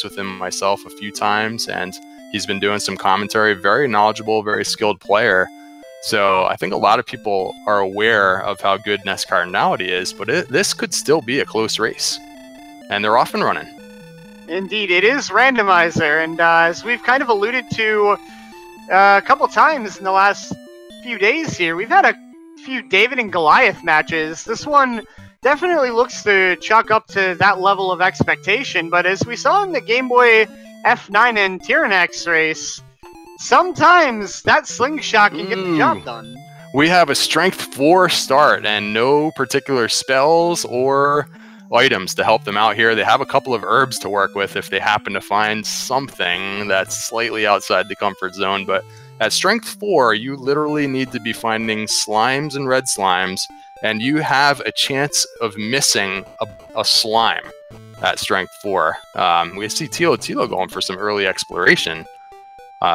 with him myself a few times, and he's been doing some commentary. Very knowledgeable, very skilled player. So I think a lot of people are aware of how good NESCardinality is, but this could still be a close race. And they're off and running. Indeed, it is Randomizer, and as we've kind of alluded to a couple times in the last few days here, we've had a few David and Goliath matches. This one definitely looks to chalk up to that level of expectation, but as we saw in the Game Boy F9 and Tyrannex race, sometimes that slingshot can get the job done. We have a Strength 4 start and no particular spells or items to help them out here. They have a couple of herbs to work with if they happen to find something that's slightly outside the comfort zone, but at Strength 4, you literally need to be finding slimes and red slimes, and you have a chance of missing a slime at Strength 4. We see Thilotilo going for some early exploration.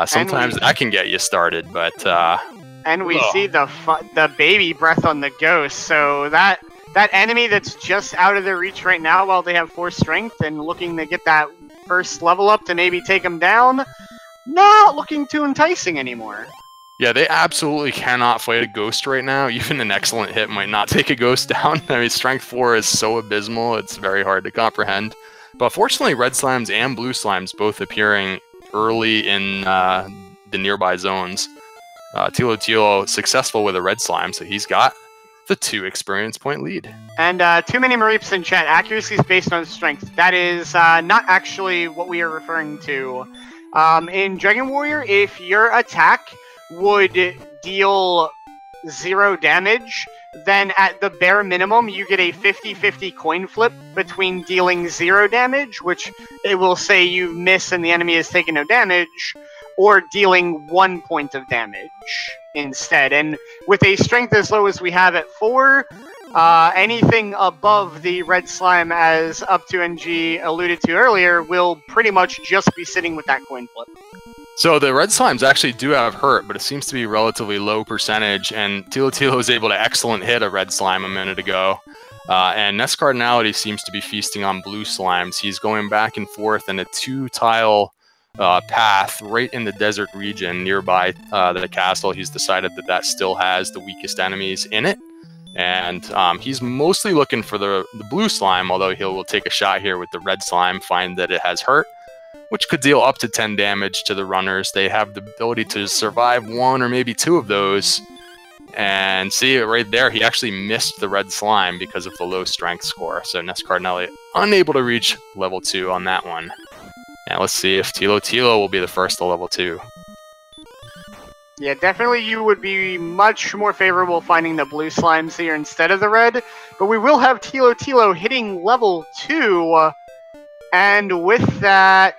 Sometimes that can get you started, but... and we see the baby breath on the ghost, so that enemy that's just out of their reach right now while they have 4 strength and looking to get that first level up to maybe take them down, not looking too enticing anymore. Yeah, they absolutely cannot fight a ghost right now. Even an excellent hit might not take a ghost down. I mean, Strength 4 is so abysmal, it's very hard to comprehend. But fortunately, red slimes and blue slimes both appearing early in the nearby zones. Thilotilo successful with a red slime, so he's got the 2 experience point lead. And too many Mareeps in chat. Accuracy is based on strength. That is not actually what we are referring to. In Dragon Warrior, if your attack would deal 0 damage, then at the bare minimum, you get a 50-50 coin flip between dealing 0 damage, which it will say you miss and the enemy has taken no damage, or dealing 1 point of damage instead. And with a strength as low as we have at 4, anything above the red slime, as Up to NG alluded to earlier, will pretty much just be sitting with that coin flip. So the red slimes actually do have hurt, but it seems to be relatively low percentage, and Thilotilo was able to excellent hit a red slime a minute ago. And NESCardinality seems to be feasting on blue slimes. He's going back and forth in a 2-tile path right in the desert region nearby the castle. He's decided that still has the weakest enemies in it. And he's mostly looking for the blue slime, although he will take a shot here with the red slime, find that it has hurt, which could deal up to 10 damage to the runners. They have the ability to survive 1 or maybe 2 of those. And see it right there, he actually missed the red slime because of the low strength score. So NESCardinality unable to reach level 2 on that one. And let's see if Thilotilo will be the first to level 2. Yeah, definitely you would be much more favorable finding the blue slimes here instead of the red, but we will have Thilotilo hitting level 2, and with that,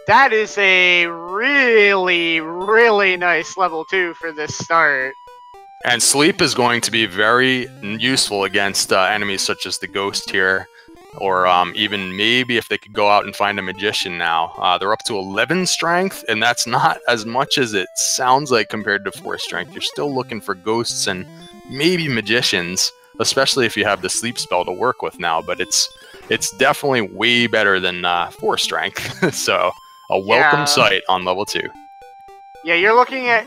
that is a really, really nice level 2 for this start. And sleep is going to be very useful against enemies such as the ghost here, or even maybe if they could go out and find a magician now. They're up to 11 strength, and that's not as much as it sounds like compared to 4 strength. You're still looking for ghosts and maybe magicians, especially if you have the sleep spell to work with now, but it's definitely way better than 4 strength. So a welcome sight on level 2. Yeah, you're looking at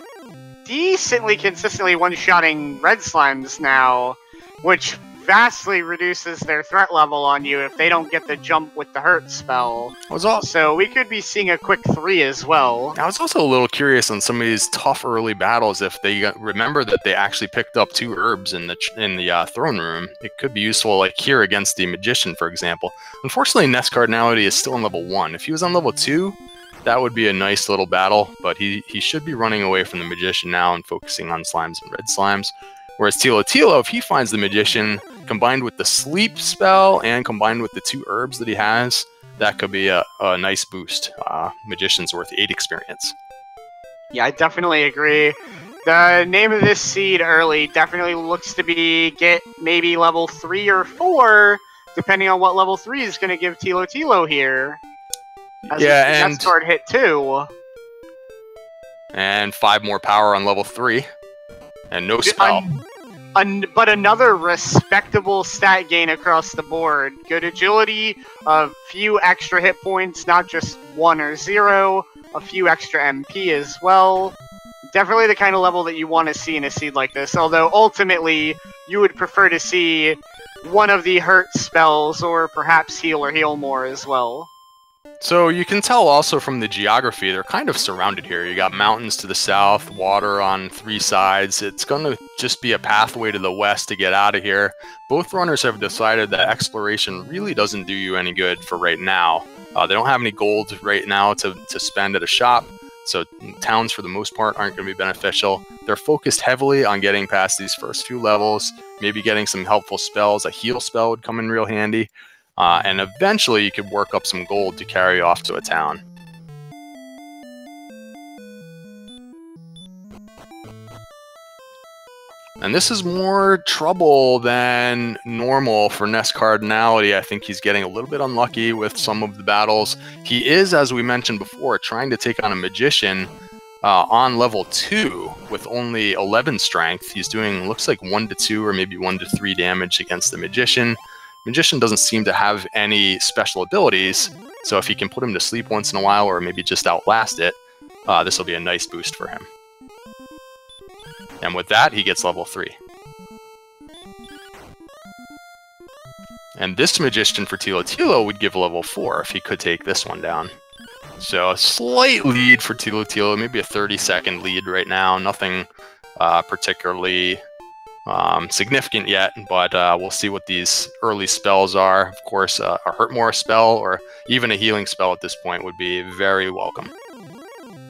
decently consistently one-shotting red slimes now, which vastly reduces their threat level on you if they don't get the jump with the hurt spell. So we could be seeing a quick 3 as well. I was also a little curious on some of these tough early battles if they remember that they actually picked up 2 herbs in the throne room. It could be useful, like here against the magician, for example. Unfortunately, NESCardinality is still on level 1. If he was on level 2, that would be a nice little battle, but he should be running away from the magician now and focusing on slimes and red slimes. Whereas Thilotilo, if he finds the magician, combined with the sleep spell and combined with the 2 herbs that he has, that could be a nice boost. Magician's worth 8 experience. Yeah, I definitely agree. The name of this seed early definitely looks to be get maybe level 3 or 4, depending on what level 3 is going to give Thilotilo here. Yeah, and NESCard hit 2. And 5 more power on level 3. And no spell. but another respectable stat gain across the board. Good agility, a few extra hit points, not just 1 or 0, a few extra MP as well. Definitely the kind of level that you want to see in a seed like this, although ultimately you would prefer to see one of the hurt spells, or perhaps heal or heal more as well. So you can tell also from the geography, they're kind of surrounded here. You got mountains to the south, water on 3 sides. It's going to just be a pathway to the west to get out of here. Both runners have decided that exploration really doesn't do you any good for right now. They don't have any gold right now to spend at a shop, so towns for the most part aren't going to be beneficial. They're focused heavily on getting past these first few levels, maybe getting some helpful spells. A heal spell would come in real handy. And eventually you could work up some gold to carry off to a town. And this is more trouble than normal for NESCardinality. I think he's getting a little bit unlucky with some of the battles. He is, as we mentioned before, trying to take on a magician on level 2 with only 11 strength. He's doing, looks like 1 to 2 or maybe 1 to 3 damage against the magician. Magician doesn't seem to have any special abilities, so if he can put him to sleep once in a while or maybe just outlast it, this will be a nice boost for him. And with that, he gets level 3. And this magician for Thilotilo would give level 4 if he could take this one down. So a slight lead for Thilotilo, maybe a 30-second lead right now, nothing particularly significant yet, but we'll see what these early spells are. Of course, a hurt more spell or even a healing spell at this point would be very welcome.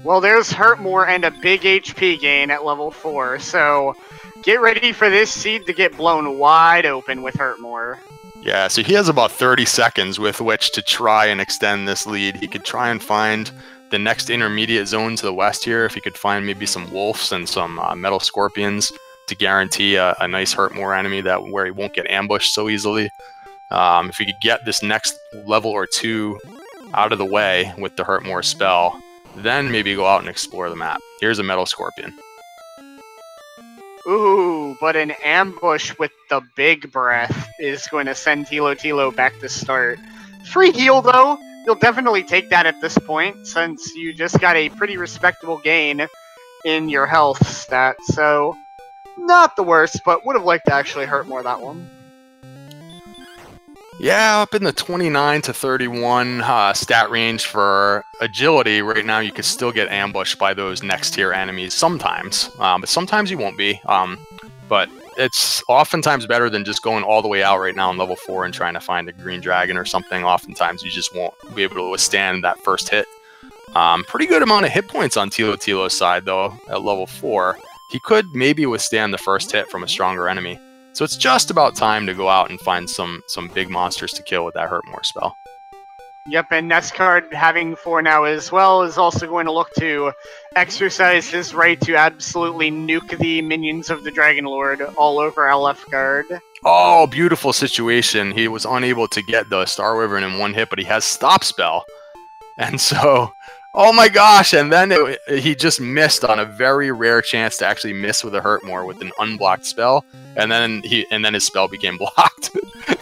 Well, there's hurt more and a big HP gain at level 4, so get ready for this seed to get blown wide open with hurt more. Yeah, so he has about 30 seconds with which to try and extend this lead. He could try and find the next intermediate zone to the west here, if he could find maybe some wolves and some metal scorpions to guarantee a nice hurt more enemy where he won't get ambushed so easily. If he could get this next level or 2 out of the way with the hurt more spell, then maybe go out and explore the map. Here's a metal scorpion. Ooh, but an ambush with the big breath is going to send Thilotilo back to start. Free heal though, you'll definitely take that at this point, since you just got a pretty respectable gain in your health stat, so not the worst, but would have liked to actually hurt more that one. Yeah, up in the 29 to 31 stat range for agility. Right now you could still get ambushed by those next tier enemies sometimes, but sometimes you won't be. But it's oftentimes better than just going all the way out right now on level 4 and trying to find a green dragon or something. Oftentimes you just won't be able to withstand that first hit. Pretty good amount of hit points on Thilotilo's side though at level 4. He could maybe withstand the first hit from a stronger enemy. So it's just about time to go out and find some big monsters to kill with that hurt more spell. Yep, and NESCard, having 4 now as well, is also going to look to exercise his right to absolutely nuke the minions of the Dragon Lord all over LF Guard. Oh, beautiful situation. He was unable to get the Star Wyvern in one hit, but he has Stop Spell. And so, oh my gosh, and then he just missed on a very rare chance to actually miss with a hurt more with an unblocked spell, and then his spell became blocked.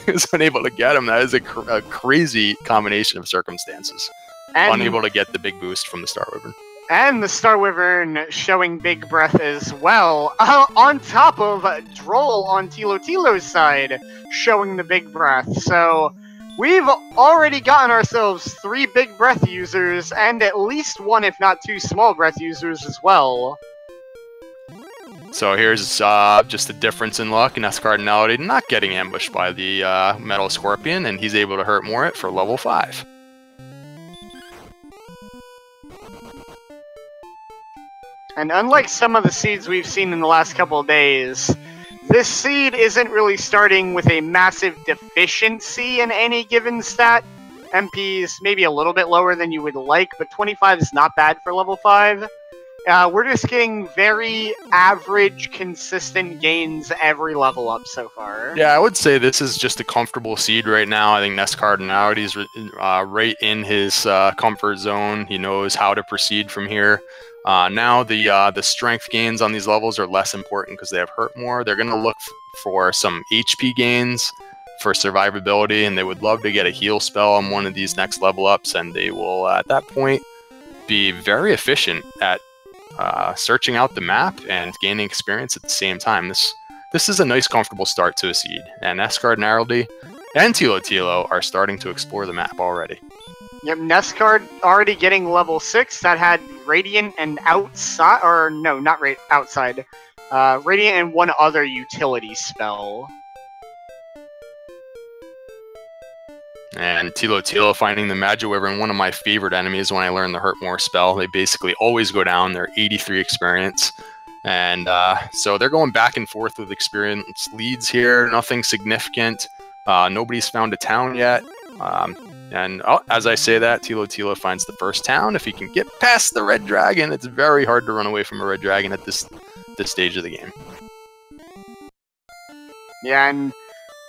He was unable to get him. That is a crazy combination of circumstances. And unable to get the big boost from the Star Wyvern. And the Star Wyvern showing big breath as well, on top of Droll on Thilotilo's side showing the big breath. So we've already gotten ourselves 3 big breath users, and at least 1, if not 2, small breath users as well. So here's just a difference in luck in NESCardinality, not getting ambushed by the Metal Scorpion, and he's able to hurt more it for level 5. And unlike some of the seeds we've seen in the last couple of days, this seed isn't really starting with a massive deficiency in any given stat. MP's maybe a little bit lower than you would like, but 25 is not bad for level 5. We're just getting very average, consistent gains every level up so far. Yeah, I would say this is just a comfortable seed right now. I think NESCardinality is right in his comfort zone. He knows how to proceed from here. Now the strength gains on these levels are less important because they have hurt more. They're going to look for some HP gains for survivability, and they would love to get a heal spell on one of these next level ups, and they will at that point be very efficient at searching out the map and gaining experience at the same time. This is a nice, comfortable start to a seed, and NESCardinality and Thilotilo are starting to explore the map already. Yep, NESCard already getting level 6. That had Radiant and outside, or no, not outside. Radiant and one other utility spell. And Thilotilo finding the Magic Wyvern, one of my favorite enemies when I learned the Hurt More spell. They basically always go down. They're 83 experience. And so they're going back and forth with experience leads here. Nothing significant. Nobody's found a town yet. As I say that, Thilotilo finds the first town. If he can get past the Red Dragon, it's very hard to run away from a Red Dragon at this stage of the game. Yeah, and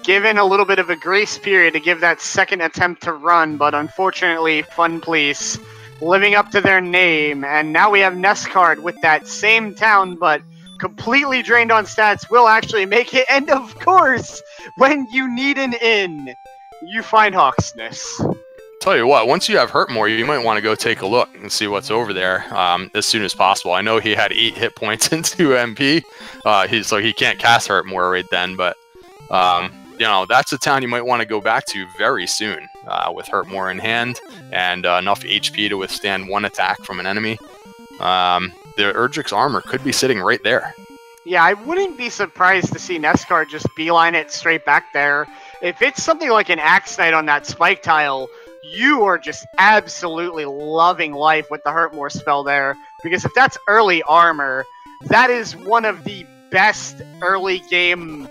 given a little bit of a grace period to give that second attempt to run, but unfortunately, Fun Police living up to their name, and now we have NESCard with that same town, but completely drained on stats, will actually make it, and of course, when you need an inn, you find Hawksness. Tell you what, once you have Hurt More, you might want to go take a look and see what's over there as soon as possible. I know he had 8 hit points and 2 MP, so he can't cast Hurt More right then, but that's a town you might want to go back to very soon with Hurt More in hand and enough HP to withstand one attack from an enemy. The Erdrick's armor could be sitting right there. Yeah, I wouldn't be surprised to see NESCard just beeline it straight back there. If it's something like an Axe Knight on that spike tile, you are just absolutely loving life with the Hurt More spell there. Because if that's early armor, that is one of the best early game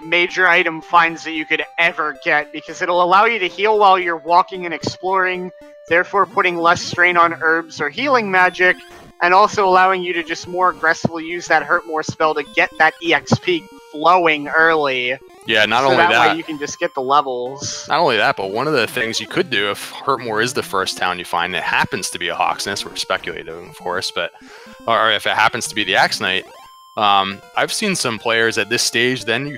major item finds that you could ever get, because it'll allow you to heal while you're walking and exploring, therefore putting less strain on herbs or healing magic, and also allowing you to just more aggressively use that Hurt More spell to get that EXP flowing early. Yeah, not only that way you can just get the levels. Not only that, but one of the things you could do if Hurt More is the first town you find that happens to be a Hawksness, we're speculating, of course, or if it happens to be the Axe Knight, I've seen some players at this stage, then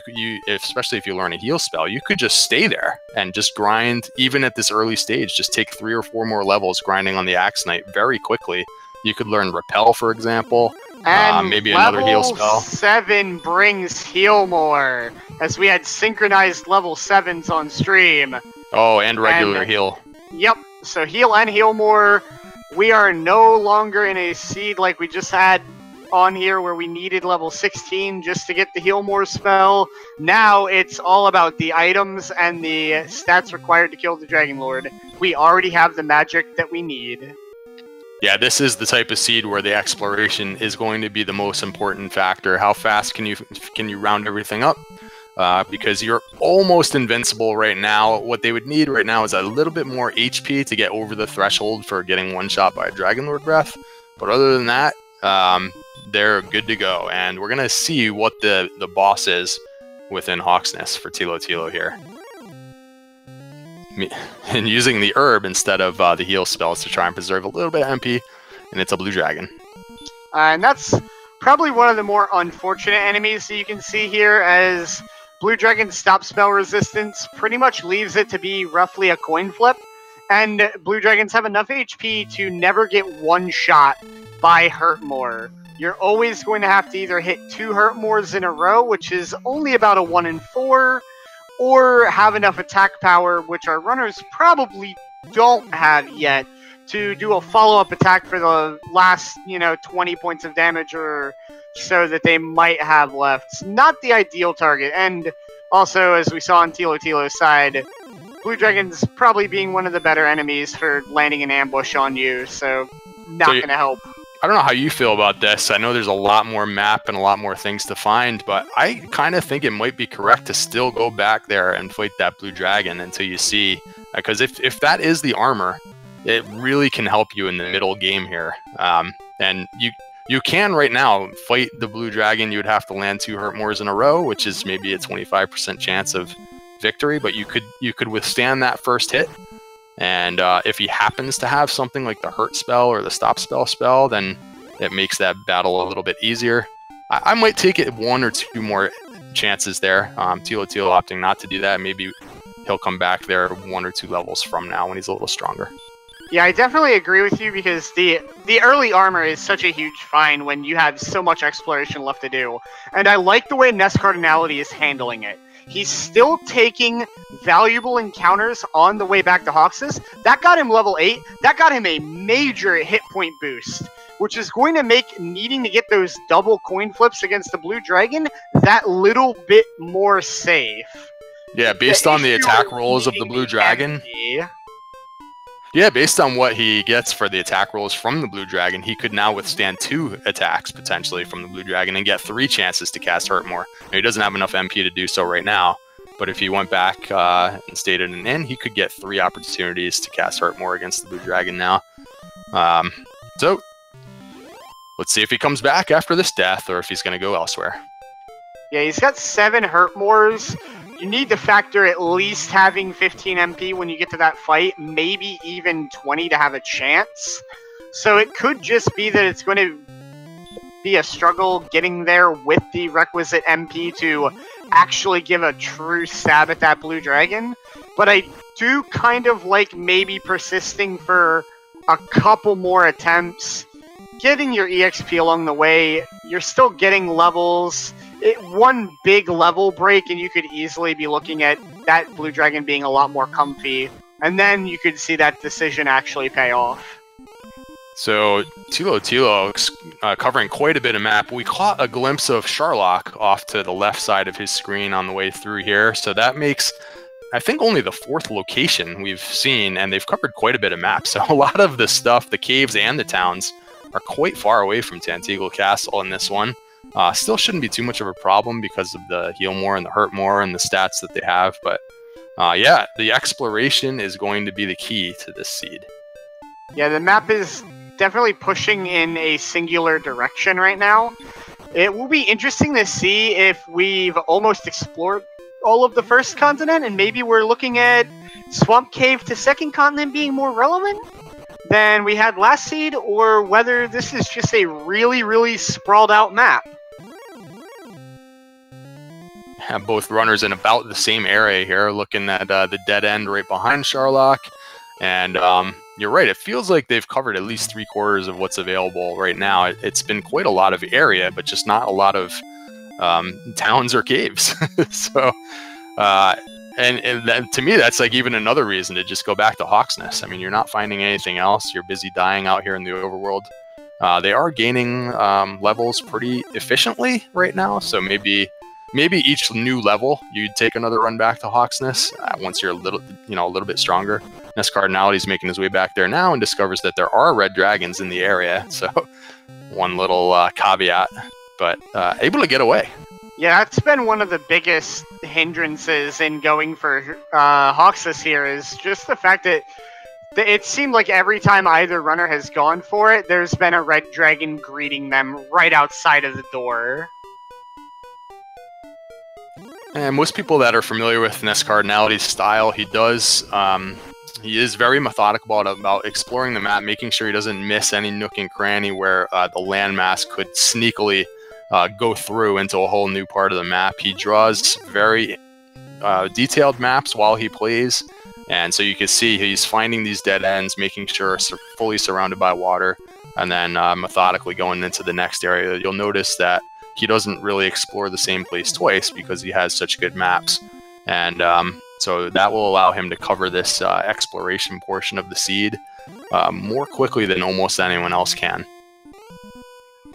especially if you learn a heal spell, you could just stay there and just grind, even at this early stage, just take 3 or 4 more levels grinding on the Axe Knight very quickly. You could learn Repel, for example, and maybe another heal spell. Level 7 brings Heal More, as we had synchronized level 7s on stream. Oh, and regular heal. Yep, so heal and Heal More. We are no longer in a seed like we just had on here where we needed level 16 just to get the Heal More spell. Now it's all about the items and the stats required to kill the Dragon Lord. We already have the magic that we need. Yeah, this is the type of seed where the exploration is going to be the most important factor. How fast can you round everything up? Because you're almost invincible right now. What they would need right now is a little bit more HP to get over the threshold for getting one shot by a Dragon Lord Breath. But other than that, they're good to go. And we're going to see what the boss is within Hawksness for Thilotilo here. And using the herb instead of the heal spells to try and preserve a little bit of MP, and it's a blue dragon. And that's probably one of the more unfortunate enemies that you can see here, as blue dragon's stop spell resistance pretty much leaves it to be roughly a coin flip, and blue dragons have enough HP to never get one shot by Hurt More. You're always going to have to either hit 2 Hurt Mores in a row, which is only about a 1 in 4, or have enough attack power, which our runners probably don't have yet, to do a follow-up attack for the last, 20 points of damage or so that they might have left. It's not the ideal target, and also, as we saw on Thilotilo's side, Blue Dragon's probably being one of the better enemies for landing an ambush on you, so not going to help. I don't know how you feel about this. I know there's a lot more map and a lot more things to find, but I kind of think it might be correct to still go back there and fight that blue dragon until you see. Because if that is the armor, it really can help you in the middle game here. And And you can right now fight the blue dragon. You would have to land 2 Hurtmores in a row, which is maybe a 25% chance of victory, but you could withstand that first hit. And if he happens to have something like the hurt spell or the stop spell, then it makes that battle a little bit easier. I might take it 1 or 2 more chances there. Thilotilo opting not to do that. Maybe he'll come back there 1 or 2 levels from now when he's a little stronger. Yeah, I definitely agree with you, because the early armor is such a huge find when you have so much exploration left to do. And I like the way NESCardinality is handling it. He's still taking valuable encounters on the way back to Hoxus. That got him level 8. That got him a major hit point boost, which is going to make needing to get those double coin flips against the blue dragon that little bit more safe. Yeah, based on the attack rolls of the blue dragon. Yeah, based on what he gets for the attack rolls from the blue dragon, he could now withstand 2 attacks potentially from the blue dragon and get 3 chances to cast Hurtmore. Now, he doesn't have enough MP to do so right now, but if he went back and stayed at an inn, he could get 3 opportunities to cast Hurtmore against the blue dragon now. So let's see if he comes back after this death or if he's going to go elsewhere. Yeah, he's got 7 Hurtmores. You need to factor at least having 15 MP when you get to that fight, maybe even 20 to have a chance. So it could just be that it's going to be a struggle getting there with the requisite MP to actually give a true stab at that blue dragon. But I do kind of like maybe persisting for a couple more attempts, getting your EXP along the way. You're still getting levels. One big level break and you could easily be looking at that blue dragon being a lot more comfy, and then you could see that decision actually pay off. So Thilotilo covering quite a bit of map. We caught a glimpse of Sharlock off to the left side of his screen on the way through here, so that makes, I think, only the 4th location we've seen, and they've covered quite a bit of map. So a lot of the stuff, the caves and the towns, are quite far away from Tantegel Castle in this one. Still shouldn't be too much of a problem because of the heal more and the hurt more and the stats that they have. But yeah, the exploration is going to be the key to this seed. Yeah, the map is definitely pushing in a singular direction right now. It will be interesting to see if we've almost explored all of the first continent and maybe we're looking at Swamp Cave to second continent being more relevant than we had last seed, or whether this is just a really, really sprawled out map. Have both runners in about the same area here, looking at the dead end right behind Sharlock. And you're right, it feels like they've covered at least 3/4 of what's available right now. It's been quite a lot of area, but just not a lot of towns or caves. So, and that, to me, that's like even another reason to just go back to Hawksness. I mean, you're not finding anything else. You're busy dying out here in the overworld. They are gaining levels pretty efficiently right now, so maybe each new level you'd take another run back to Hawksness once you're a little bit stronger. NESCardinality is making his way back there now and discovers that there are red dragons in the area. So one little caveat, but able to get away. Yeah, that's been one of the biggest hindrances in going for Hawksness here, is just the fact that it seemed like every time either runner has gone for it, there's been a red dragon greeting them right outside of the door. And most people that are familiar with NESCardinality's style, he is very methodical about exploring the map, making sure he doesn't miss any nook and cranny where the landmass could sneakily go through into a whole new part of the map. He draws very detailed maps while he plays, and so you can see he's finding these dead ends, making sure it's fully surrounded by water, and then methodically going into the next area. You'll notice that he doesn't really explore the same place twice because he has such good maps. And so that will allow him to cover this exploration portion of the seed more quickly than almost anyone else can.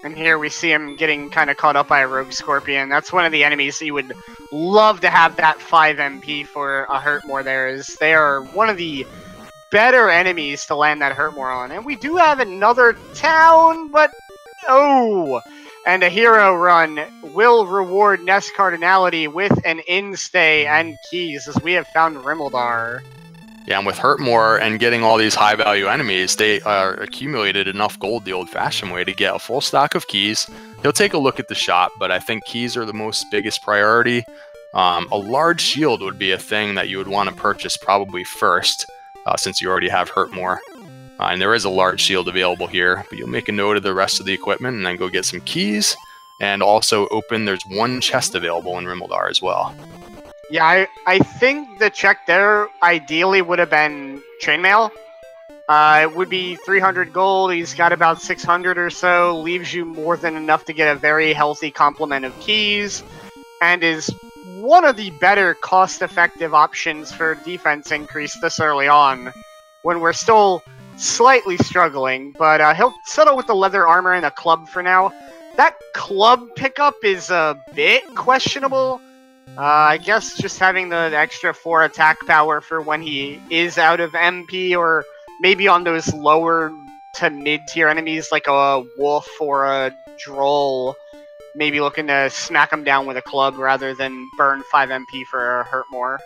And here we see him getting kind of caught up by a rogue scorpion. That's one of the enemies you would love to have that 5 MP for a Hurtmore there, is they are one of the better enemies to land that Hurtmore on. And we do have another town, but oh! And a hero run will reward NESCardinality with an inn stay and keys, as we have found Rimildar. Yeah, and with Hurt More and getting all these high-value enemies, they accumulated enough gold the old-fashioned way to get a full stock of keys. He'll take a look at the shop, but I think keys are the biggest priority. A large shield would be a thing that you would want to purchase probably first, since you already have Hurt More. And there is a large shield available here, but you'll make a note of the rest of the equipment and then go get some keys. And also there's one chest available in Rimuldar as well. Yeah, I think the check there ideally would have been chainmail. It would be 300 gold. He's got about 600 or so. Leaves you more than enough to get a very healthy complement of keys. And is one of the better cost-effective options for defense increase this early on. When we're still slightly struggling. But he'll settle with the leather armor and a club for now. That club pickup is a bit questionable. I guess just having the extra 4 attack power for when he is out of MP, or maybe on those lower to mid-tier enemies like a wolf or a droll, maybe looking to smack him down with a club rather than burn 5 MP for Hurt More.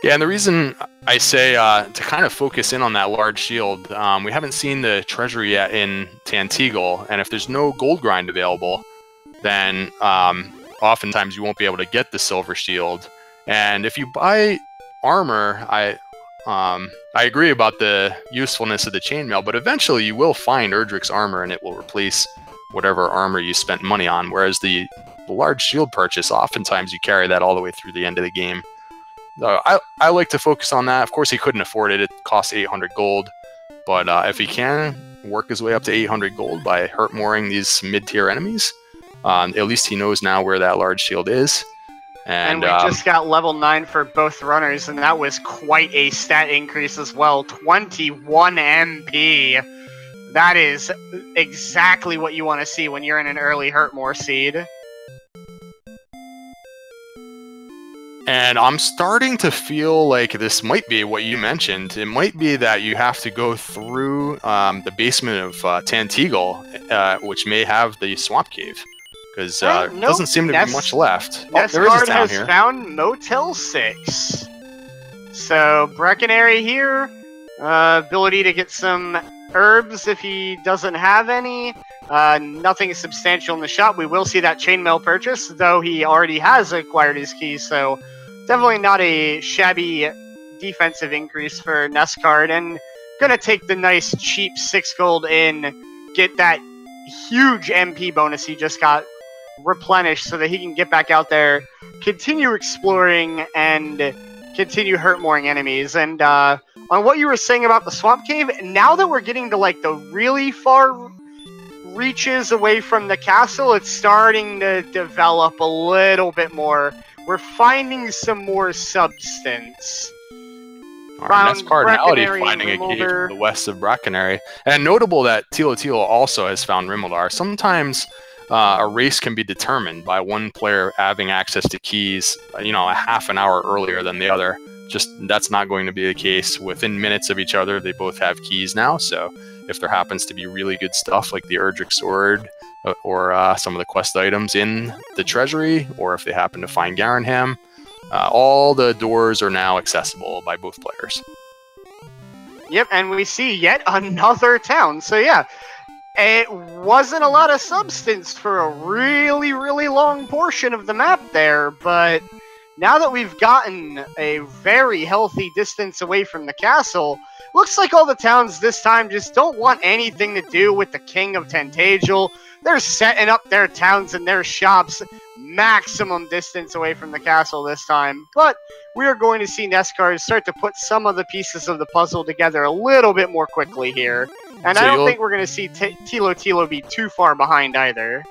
Yeah, and the reason I say to kind of focus in on that large shield, we haven't seen the treasury yet in Tantegel, and if there's no gold grind available, then oftentimes you won't be able to get the silver shield. And if you buy armor, I agree about the usefulness of the chainmail, but eventually you will find Erdrick's armor and it will replace whatever armor you spent money on, whereas the large shield purchase, oftentimes you carry that all the way through the end of the game. I like to focus on that. Of course, he couldn't afford it. It costs 800 gold, but if he can work his way up to 800 gold by hurt mooring these mid-tier enemies, at least he knows now where that large shield is. And we just got level 9 for both runners, and that was quite a stat increase as well. 21 MP. That is exactly what you want to see when you're in an early Hurt More seed. And I'm starting to feel like this might be what you mentioned. It might be that you have to go through the basement of Tantegel, which may have the swamp cave. Because there doesn't seem to be much left. NESCard has found Motel 6. So, Breckenary here. Ability to get some herbs if he doesn't have any. Nothing substantial in the shop. We will see that chainmail purchase, though he already has acquired his keys. So, definitely not a shabby defensive increase for NESCard. And gonna take the nice cheap 6 gold in, get that huge MP bonus he just got replenished so that he can get back out there, continue exploring, and continue hurt mooring enemies. And on what you were saying about the swamp cave, now that we're getting to like the really far reaches away from the castle, it's starting to develop a little bit more. We're finding some more substance. NESCardinality finding a cave to the west of Breckenary. And notable that Thilotilo also has found Rimuldar. Sometimes a race can be determined by one player having access to keys, a half an hour earlier than the other. Just that's not going to be the case. Within minutes of each other, they both have keys now. So if there happens to be really good stuff like the Erdrick sword or some of the quest items in the treasury, or if they happen to find Garanham, all the doors are now accessible by both players. Yep, and we see yet another town. So yeah, it wasn't a lot of substance for a really, really long portion of the map there, but now that we've gotten a very healthy distance away from the castle, looks like all the towns this time just don't want anything to do with the King of Tantegel. They're setting up their towns and their shops maximum distance away from the castle this time. But we are going to see NESCard start to put some of the pieces of the puzzle together a little bit more quickly here. And so I don't think we're going to see Thilotilo be too far behind either.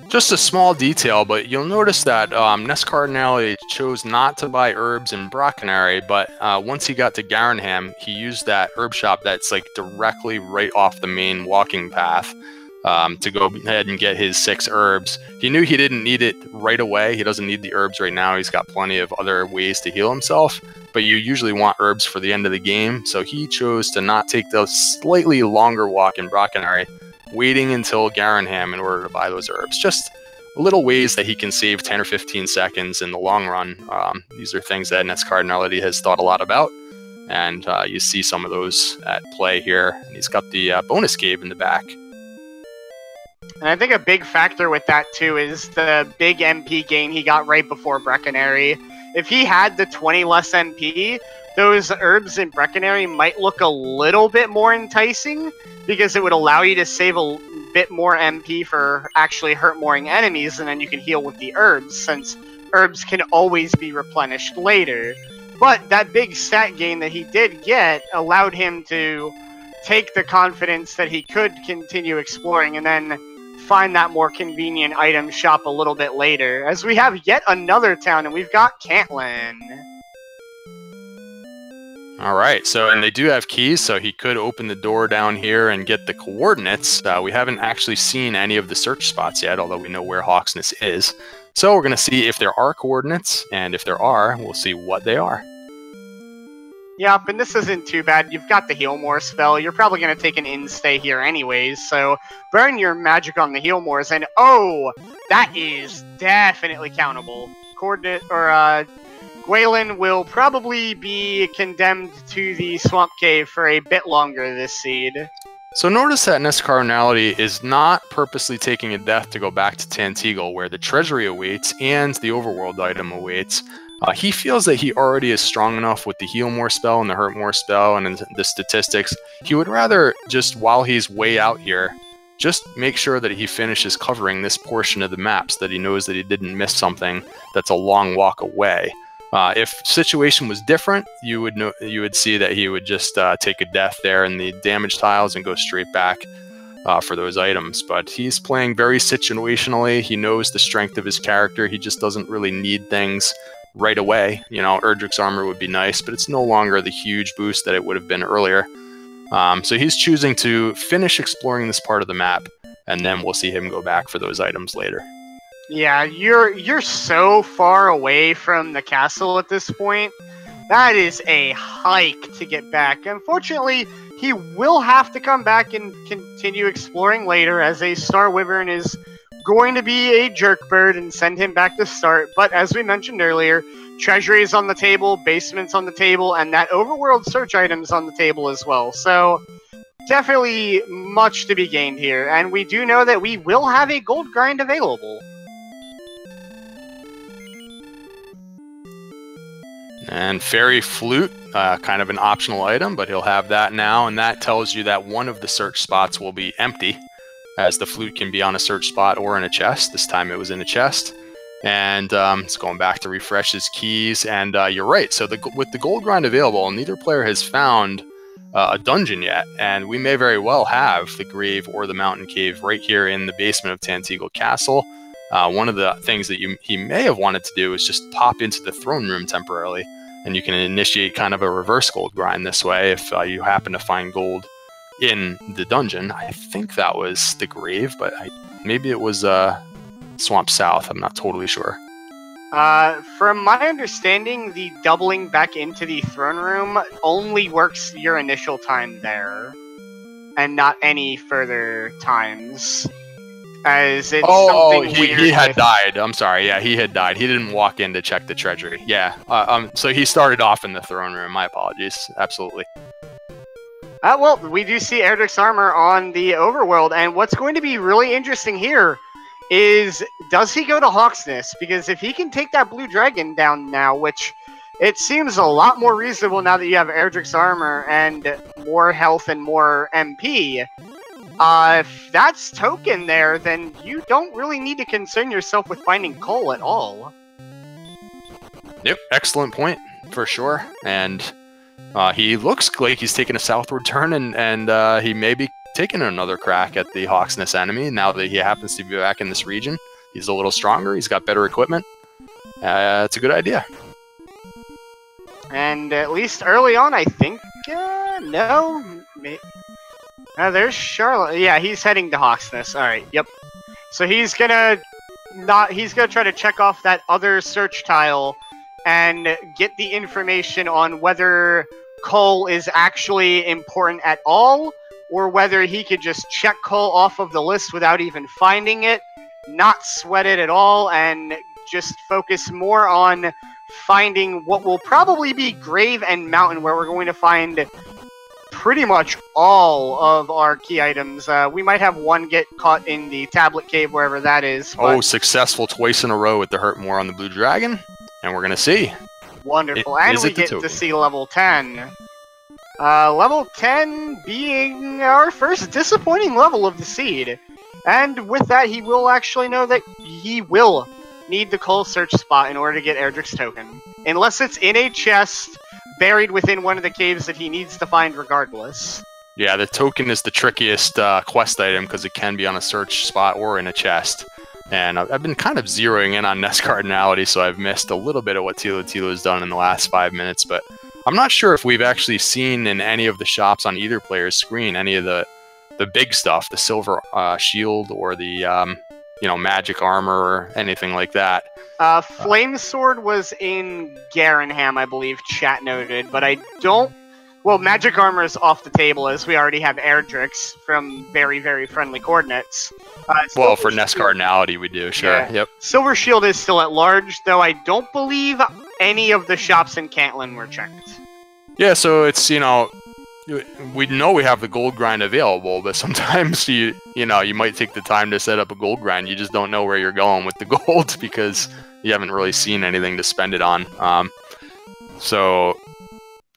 Just a small detail, but you'll notice that NESCardinality chose not to buy herbs in Breckenary, but once he got to Garanham, he used that herb shop that's like directly right off the main walking path to go ahead and get his 6 herbs. He knew he didn't need it right away. He doesn't need the herbs right now. He's got plenty of other ways to heal himself, but you usually want herbs for the end of the game, so he chose to not take the slightly longer walk in Breckenary, waiting until Garanham in order to buy those herbs. Just little ways that he can save 10 or 15 seconds in the long run. These are things that NESCardinality has thought a lot about, and you see some of those at play here. And he's got the bonus cave in the back. And I think a big factor with that, too, is the big MP gain he got right before Brecconary. If he had the 20 less MP, those herbs in Brecconary might look a little bit more enticing, because it would allow you to save a bit more MP for actually hurt-moring enemies, and then you can heal with the herbs, since herbs can always be replenished later. But that big stat gain that he did get allowed him to take the confidence that he could continue exploring, and then find that more convenient item shop a little bit later, as we have yet another town, and we've got Cantlin. All right, so, and they do have keys, so he could open the door down here and get the coordinates. We haven't actually seen any of the search spots yet, although we know where Hawksness is. So we're going to see if there are coordinates, and if there are, we'll see what they are. Yep, and this isn't too bad. You've got the Heal More spell. You're probably going to take an in-stay here anyways, so burn your magic on the Heal Mores, and oh, that is definitely countable. Coordinate, or Gwalen will probably be condemned to the Swamp Cave for a bit longer this seed. So notice that NESCardinality is not purposely taking a death to go back to Tantegel, where the treasury awaits and the overworld item awaits. He feels that he already is strong enough with the Heal More spell and the Hurt More spell and the statistics. He would rather, just while he's way out here, just make sure that he finishes covering this portion of the map so that he knows that he didn't miss something that's a long walk away. If situation was different, you would see that he would just take a death there in the damage tiles and go straight back for those items. But he's playing very situationally. He knows the strength of his character. He just doesn't really need things right away. You know, Erdrick's armor would be nice, but it's no longer the huge boost that it would have been earlier. So he's choosing to finish exploring this part of the map, and then we'll see him go back for those items later. Yeah, you're so far away from the castle at this point. That is a hike to get back. Unfortunately, he will have to come back and continue exploring later, as a Star Wyvern is going to be a jerk bird and send him back to start. But as we mentioned earlier, treasury is on the table, basement's on the table, and that overworld search item's on the table as well. So definitely much to be gained here, and we do know that we will have a gold grind available. And Fairy Flute, kind of an optional item, but he'll have that now, and that tells you that one of the search spots will be empty, as the flute can be on a search spot or in a chest. This time it was in a chest. And it's going back to refresh his keys, and you're right. So with the gold grind available, neither player has found a dungeon yet, and we may very well have the grave or the mountain cave right here in the basement of Tantegel Castle. One of the things that he may have wanted to do is just pop into the throne room temporarily, and you can initiate kind of a reverse gold grind this way if you happen to find gold in the dungeon. I think that was the grave, but maybe it was Swamp South. I'm not totally sure. From my understanding, the doubling back into the throne room only works your initial time there, and not any further times. As it's something weird. He had died. I'm sorry. Yeah, he had died. He didn't walk in to check the treasury. Yeah. So he started off in the throne room. My apologies. Absolutely. Well, we do see Erdrick's armor on the overworld, and what's going to be really interesting here is, does he go to Hawksness? Because if he can take that blue dragon down now, which it seems a lot more reasonable now that you have Erdrick's armor and more health and more MP, if that's token there, then you don't really need to concern yourself with finding coal at all. Yep, excellent point, for sure. And he looks like he's taking a southward turn, and he may be taking another crack at the Hawksness enemy now that he happens to be back in this region. He's a little stronger, he's got better equipment. It's a good idea. And at least early on, I think, no, there's Charlotte. Yeah, he's heading to Hawksness. All right, yep. So he's gonna try to check off that other search tile and get the information on whether coal is actually important at all, or whether he could just check coal off of the list without even finding it, not sweat it at all and just focus more on finding what will probably be Grave and Mountain, where we're going to find pretty much all of our key items. We might have one get caught in the tablet cave, wherever that is. Oh, successful twice in a row with the hurt more on the blue dragon, and we're gonna see. Wonderful, and we get to see level 10. Level 10 being our first disappointing level of the seed. And with that, he will actually know that he will need the coal search spot in order to get Erdrick's token. Unless it's in a chest buried within one of the caves that he needs to find regardless. Yeah, the token is the trickiest quest item because it can be on a search spot or in a chest. And I've been kind of zeroing in on NESCardinality, so I've missed a little bit of what Thilotilo has done in the last 5 minutes, but I'm not sure if we've actually seen in any of the shops on either player's screen any of the big stuff, the silver shield or the magic armor or anything like that. Flame Sword was in Garenham, I believe, chat noted, but I don't... Well, magic armor is off the table, as we already have Erdrick's from very, very friendly coordinates. Well, for NESCardinality we do, sure. Yeah. Yep. Silver Shield is still at large, though I don't believe any of the shops in Cantlin were checked. Yeah, so it's, we know we have the gold grind available, but sometimes you might take the time to set up a gold grind. You just don't know where you're going with the gold because you haven't really seen anything to spend it on.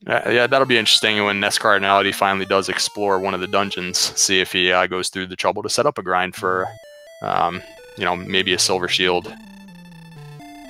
Yeah, that'll be interesting when NESCardinality finally does explore one of the dungeons. See if he goes through the trouble to set up a grind for, maybe a silver shield.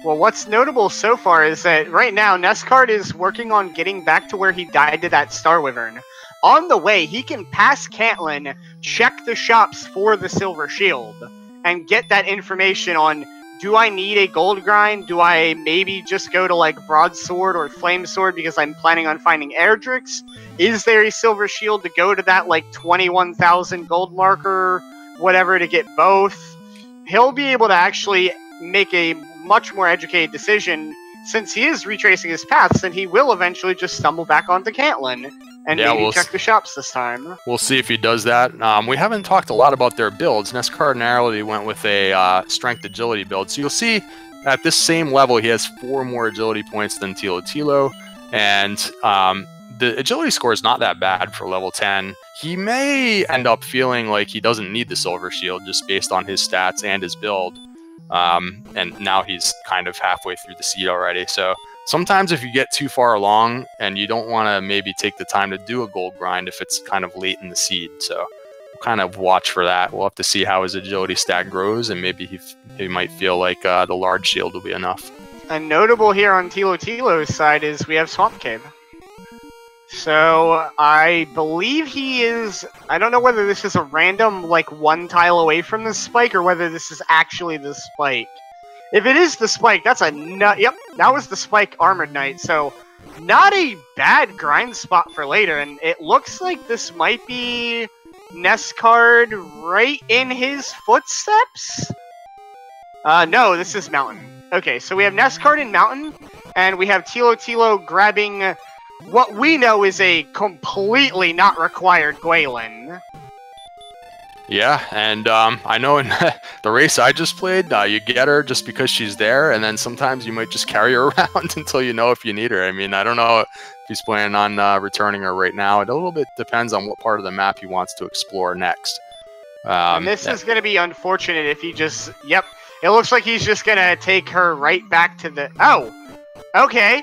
Well, what's notable so far is that right now, NESCard is working on getting back to where he died to that Star Wyvern. On the way, he can pass Cantlin, check the shops for the Silver Shield, and get that information on, do I need a gold grind? Do I maybe just go to, Broadsword or Flame Sword because I'm planning on finding Erdrick's? Is there a Silver Shield to go to that, 21,000 gold marker, whatever, to get both? He'll be able to actually make a much more educated decision. Since he is retracing his paths, and he will eventually just stumble back onto Cantlin and maybe check the shops this time. We'll see if he does that. We haven't talked a lot about their builds. NESCardinality went with a strength agility build, so you'll see at this same level he has 4 more agility points than Thilotilo, and the agility score is not that bad for level 10. He may end up feeling like he doesn't need the silver shield just based on his stats and his build. And now he's kind of halfway through the seed already. So sometimes if you get too far along and you don't want to maybe take the time to do a gold grind if it's kind of late in the seed. So we'll kind of watch for that. We'll have to see how his agility stat grows, and maybe he might feel like the large shield will be enough. And notable here on Tilotilo's side is we have Swamp Cave. So I believe he is... I don't know whether this is a random, 1 tile away from the spike, or whether this is actually the spike. If it is the spike, that's a nut... Yep, that was the spike Armored Knight, so not a bad grind spot for later, and it looks like this might be NESCard right in his footsteps? No, this is Mountain. Okay, so we have NESCard in Mountain, and we have Thilotilo grabbing... what we know is a completely not required Gwaelin. Yeah, and I know in the race I just played, you get her just because she's there, and then sometimes you might just carry her around until you know if you need her. I mean, I don't know if he's planning on returning her right now. It a little bit depends on what part of the map he wants to explore next. And this is going to be unfortunate if he just... Yep, it looks like he's just going to take her right back to the... Oh! Okay.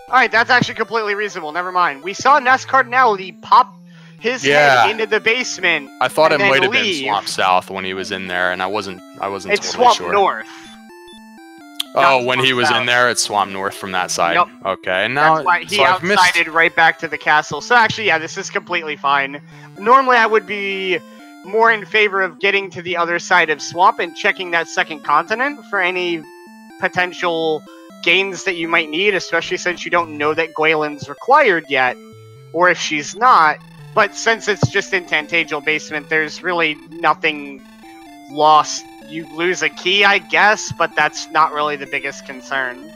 Alright, that's actually completely reasonable. Never mind. We saw NESCardinality pop his head into the basement. I thought it might have been Swamp South when he was in there, and I wasn't totally sure. It's Swamp North. Oh, when he was in there, it's Swamp North from that side. Yep. Okay, and now that's why he outsided right back to the castle. So actually, yeah, this is completely fine. Normally, I would be more in favor of getting to the other side of Swamp and checking that second continent for any potential gains that you might need, especially since you don't know that Gwaelin's required yet, or if she's not. But since it's just in Tantagel Basement, there's really nothing lost. You lose a key, I guess, but that's not really the biggest concern.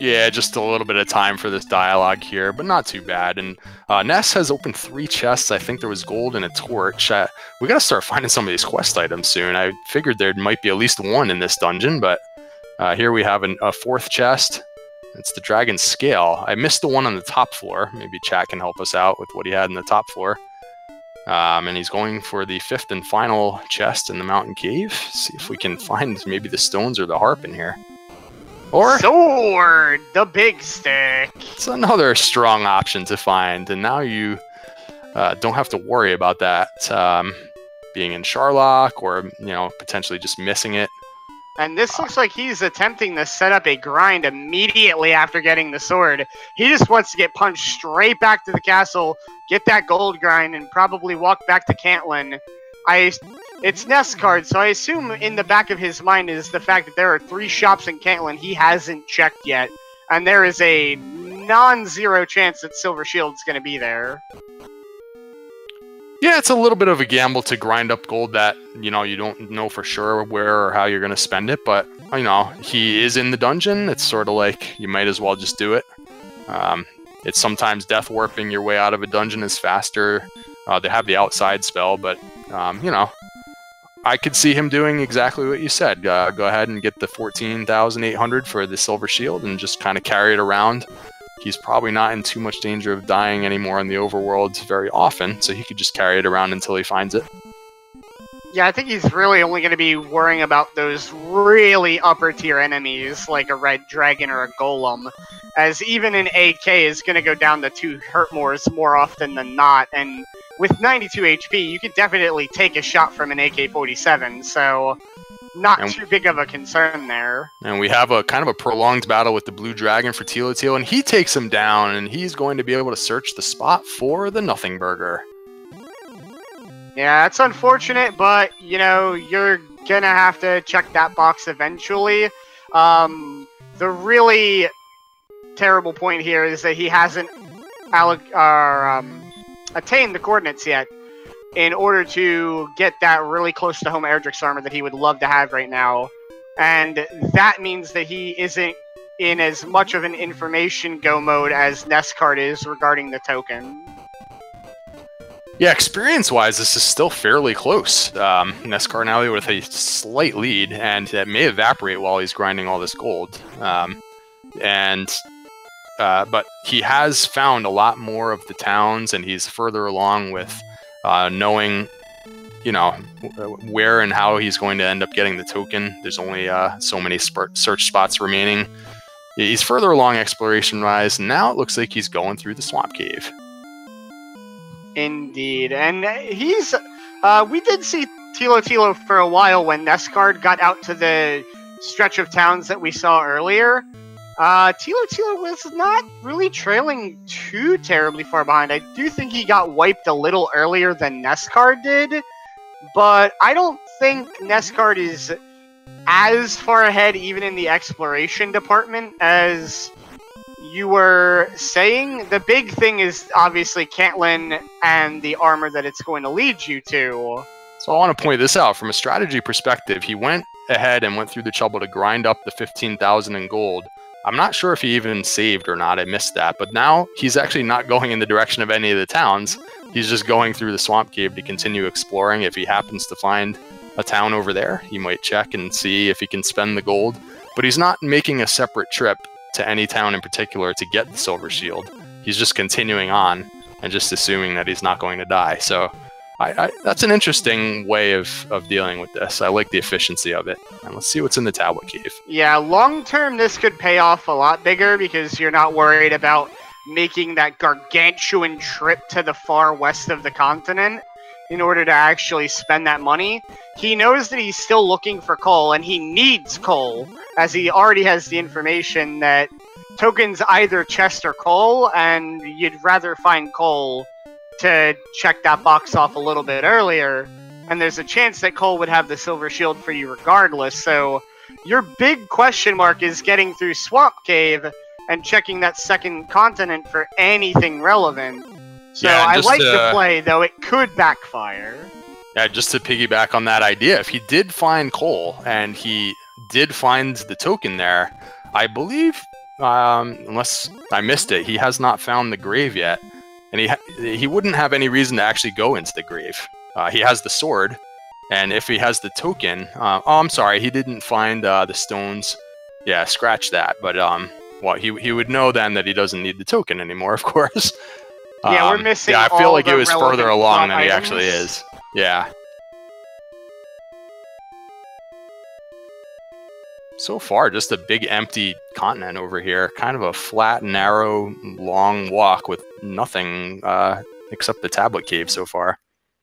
Yeah, just a little bit of time for this dialogue here, but not too bad. And Ness has opened 3 chests. I think there was gold and a torch. We got to start finding some of these quest items soon. I figured there might be at least 1 in this dungeon, but here we have a 4th chest. It's the Dragon Scale. I missed the one on the top floor. Maybe chat can help us out with what he had in the top floor. And he's going for the 5th and final chest in the Mountain Cave. See if we can find maybe the stones or the harp in here. Or sword, the big stick. It's another strong option to find, and now you don't have to worry about that being in Sharlock or potentially just missing it. And this looks like he's attempting to set up a grind immediately after getting the sword. He just wants to get punched straight back to the castle, get that gold grind, and probably walk back to Cantlin. It's NESCard, so I assume in the back of his mind is the fact that there are 3 shops in Cantlin he hasn't checked yet, and there is a non-zero chance that Silver Shield's going to be there. Yeah, it's a little bit of a gamble to grind up gold that, you don't know for sure where or how you're going to spend it, but, he is in the dungeon. It's sort of like you might as well just do it. It's sometimes death warping your way out of a dungeon is faster. They have the outside spell, but, I could see him doing exactly what you said. Go ahead and get the 14,800 for the Silver Shield and just kind of carry it around. He's probably not in too much danger of dying anymore in the overworld very often, so he could just carry it around until he finds it. Yeah, I think he's really only going to be worrying about those really upper tier enemies, like a red dragon or a golem, as even an AK is going to go down to 2 Hurtmores more often than not, and with 92 HP, you could definitely take a shot from an AK-47, so not too big of a concern there. And we have a kind of a prolonged battle with the blue dragon for Thilotilo, and he takes him down, and he's going to be able to search the spot for the Nothing Burger. Yeah, it's unfortunate, but, you're gonna have to check that box eventually. The really terrible point here is that he hasn't attained the coordinates yet in order to get that really close to home Erdrick's armor that he would love to have right now. And that means that he isn't in as much of an information go mode as NESCard is regarding the token. Yeah, experience-wise, this is still fairly close. NESCardinality with a slight lead, and that may evaporate while he's grinding all this gold. But he has found a lot more of the towns, and he's further along with knowing, where and how he's going to end up getting the token. There's only so many search spots remaining. He's further along exploration-wise, and now it looks like he's going through the Swamp Cave. Indeed, and he's, we did see Thilotilo for a while when NESCard got out to the stretch of towns that we saw earlier. Thilotilo was not really trailing too terribly far behind. I do think he got wiped a little earlier than NESCard did, but I don't think NESCard is as far ahead even in the exploration department as you were saying. The big thing is obviously Cantlin and the armor that it's going to lead you to. So I want to point this out from a strategy perspective. He went ahead and went through the trouble to grind up the 15,000 in gold. I'm not sure if he even saved or not. I missed that. But now he's actually not going in the direction of any of the towns. He's just going through the Swamp Cave to continue exploring. If he happens to find a town over there, he might check and see if he can spend the gold. But he's not making a separate trip to any town in particular to get the Silver Shield. He's just continuing on and just assuming that he's not going to die. So that's an interesting way of dealing with this. I like the efficiency of it. And let's see what's in the Tablet Cave. Yeah, long term this could pay off a lot bigger because you're not worried about making that gargantuan trip to the far west of the continent in order to actually spend that money. He knows that he's still looking for coal, and he needs coal, as he already has the information that tokens either chest or coal, and you'd rather find coal to check that box off a little bit earlier, and there's a chance that Cole would have the Silver Shield for you regardless. So your big question mark is getting through Swamp Cave and checking that second continent for anything relevant. So yeah, I like the play, though it could backfire. Yeah, just to piggyback on that idea, if he did find coal and he did find the token there, I believe unless I missed it, he has not found the grave yet, and he wouldn't have any reason to actually go into the grave. He has the sword, and if he has the token, oh, I'm sorry, he didn't find the stones. Yeah, scratch that. But well, he would know then that he doesn't need the token anymore, of course. Yeah, we're missing. Yeah, I feel like it was further along than he actually is. Yeah. So far, just a big empty continent over here. Kind of a flat, narrow, long walk with nothing except the tablet cave so far.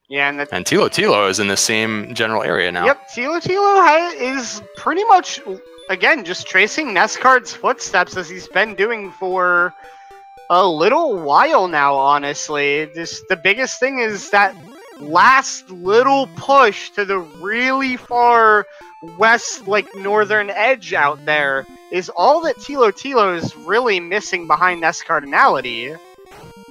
Yeah, and Thilotilo is in the same general area now. Yep, Thilotilo is pretty much, again, just tracing NESCard's footsteps as he's been doing for a little while now, honestly. Just the biggest thing is that last little push to the really far west, like, northern edge out there is all that Thilotilo is really missing behind NESCardinality.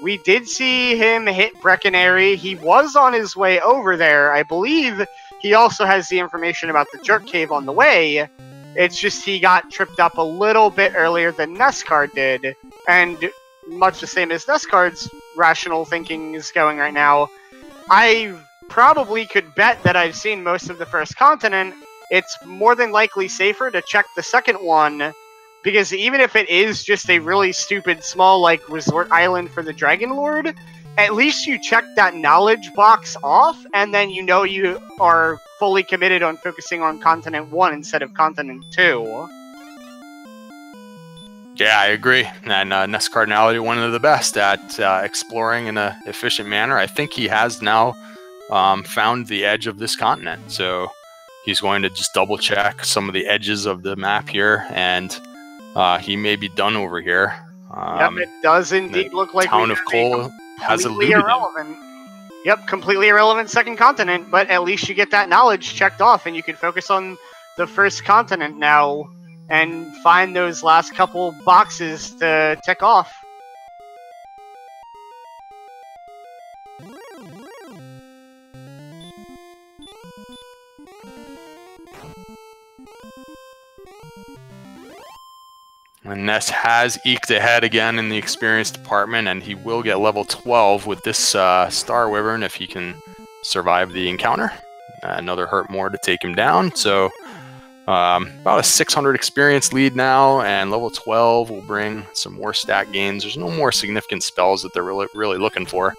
We did see him hit Breckenary. He was on his way over there. I believe he also has the information about the Jerk Cave on the way. It's just he got tripped up a little bit earlier than NESCard did. And much the same as NESCard's rational thinking is going right now, I probably could bet that I've seen most of the first continent. It's more than likely safer to check the second one, because even if it is just a really stupid small, like, resort island for the Dragon Lord, at least you check that knowledge box off, and then you know you are fully committed on focusing on Continent 1 instead of Continent 2. Yeah, I agree. And NESCardinality, one of the best at exploring in an efficient manner. I think he has now found the edge of this continent, so he's going to just double check some of the edges of the map here, and he may be done over here. Yep, it does indeed look like Town of Cole has eluded irrelevant. Yep, completely irrelevant second continent, but at least you get that knowledge checked off, and you can focus on the first continent now and find those last couple boxes to tick off. And Ness has eked ahead again in the experience department, and he will get level 12 with this Star Wyvern if he can survive the encounter. Another hurt more to take him down, so about a 600 experience lead now, and level 12 will bring some more stat gains. There's no more significant spells that they're really looking for.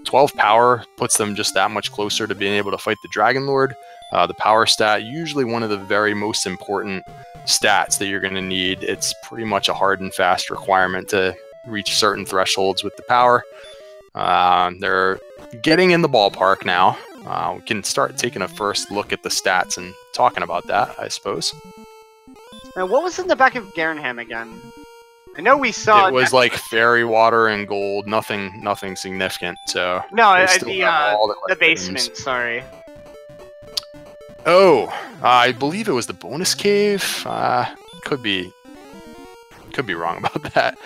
12 power puts them just that much closer to being able to fight the Dragon Lord. The power stat, usually one of the very most important stats that you're going to need. It's pretty much a hard and fast requirement to reach certain thresholds with the power. They're getting in the ballpark now. We can start taking a first look at the stats and talking about that, I suppose. Now, what was in the back of Garenham again? I know we saw it was like fairy water and gold, nothing significant. So no, the basement. Sorry. Oh, I believe it was the bonus cave. Could be wrong about that.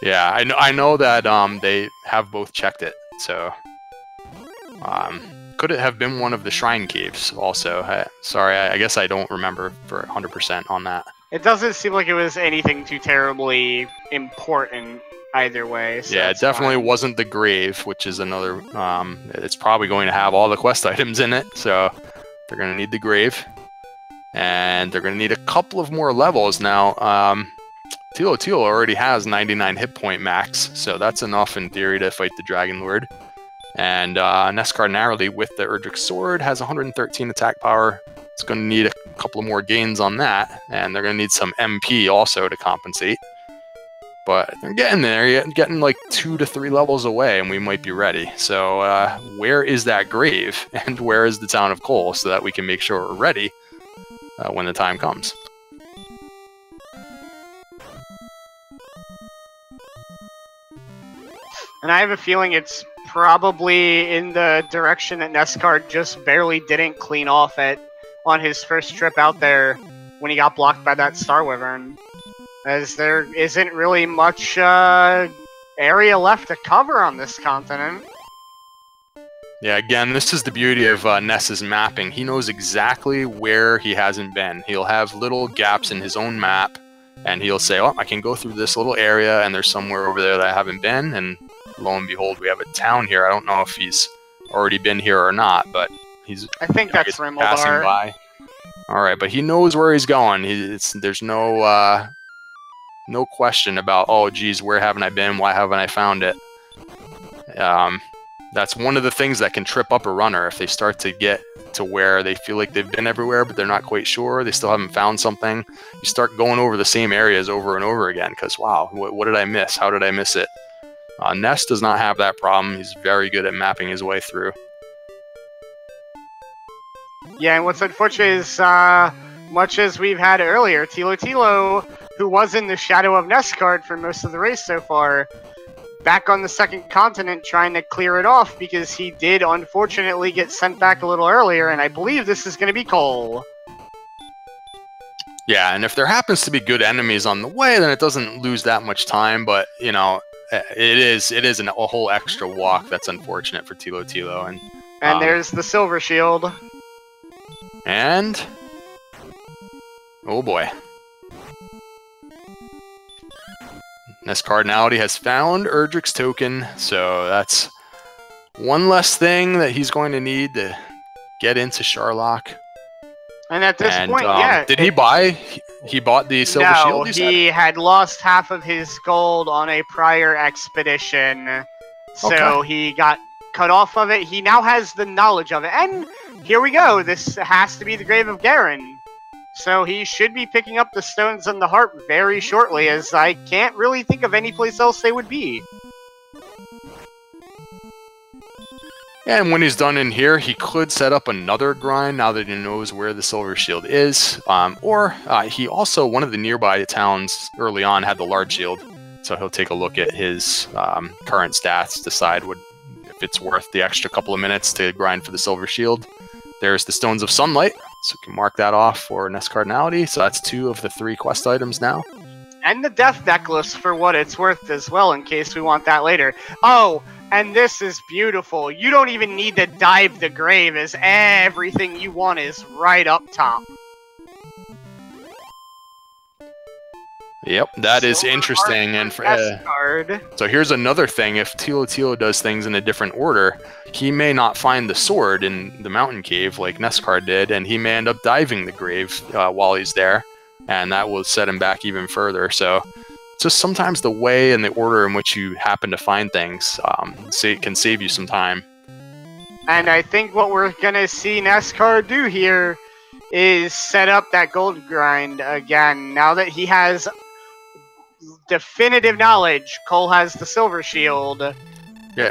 Yeah, I know that they have both checked it. So, could it have been one of the shrine caves? Also, sorry, I guess I don't remember for 100% on that. It doesn't seem like it was anything too terribly important either way. So yeah, it definitely wasn't the grave, which is another. It's probably going to have all the quest items in it, so. They're going to need the grave, and they're going to need a couple of more levels now. Thilotilo already has 99 hit point max, so that's enough in theory to fight the Dragon Lord. And NESCardinality with the Erdrick Sword has 113 attack power. It's going to need a couple of more gains on that, and they're going to need some MP also to compensate. But they're getting there, getting like 2 to 3 levels away, and we might be ready. So where is that grave, and where is the town of Cole, so that we can make sure we're ready when the time comes. And I have a feeling it's probably in the direction that NESCard just barely didn't clean off on his first trip out there when he got blocked by that Star Wyvern. As there isn't really much area left to cover on this continent. Yeah, again, this is the beauty of Ness's mapping. He knows exactly where he hasn't been. He'll have little gaps in his own map, and he'll say, "Oh, I can go through this little area, and there's somewhere over there that I haven't been." And lo and behold, we have a town here. I don't know if he's already been here or not, but he's. I think that's passing Rimmledar. by. All right, but he knows where he's going. There's no no question about, oh, geez, where haven't I been? Why haven't I found it? That's one of the things that can trip up a runner if they start to get to where they feel like they've been everywhere, but they're not quite sure. They still haven't found something. You start going over the same areas over and over again because, wow, what did I miss? How did I miss it? Ness does not have that problem. He's very good at mapping his way through. Yeah, and what's unfortunate is, much as we've had earlier, Thilotilo, who was in the shadow of NESCard for most of the race so far, back on the second continent trying to clear it off because he did unfortunately get sent back a little earlier, and I believe this is going to be Cole. Yeah, and if there happens to be good enemies on the way, then it doesn't lose that much time, but, you know, it is a whole extra walk that's unfortunate for Thilotilo. And there's the Silver Shield. And... oh boy. NESCardinality has found Erdrick's token, so that's one less thing that he's going to need to get into Sharlock. And at this point, yeah. Did he buy? He bought the Silver Shield? No, he had lost half of his gold on a prior expedition, so he got cut off of it. He now has the knowledge of it, and here we go. This has to be the Grave of Garen. So he should be picking up the stones and the harp very shortly, as I can't really think of any place else they would be. And when he's done in here, he could set up another grind now that he knows where the Silver Shield is. Or he also, one of the nearby towns early on had the large shield. So he'll take a look at his current stats, decide if it's worth the extra couple of minutes to grind for the Silver Shield. There's the Stones of Sunlight, so we can mark that off for NESCardinality. So that's 2 of the 3 quest items now. And the Death Necklace for what it's worth as well, in case we want that later. Oh, and this is beautiful. You don't even need to dive the grave, as everything you want is right up top. Yep, that is interesting. And so here's another thing. If Thilotilo does things in a different order, he may not find the sword in the mountain cave like NESCard did, and he may end up diving the grave while he's there, and that will set him back even further. So just sometimes the way and the order in which you happen to find things can save you some time. And I think what we're going to see NESCard do here is set up that gold grind again. Now that he has definitive knowledge, Cole has the Silver Shield,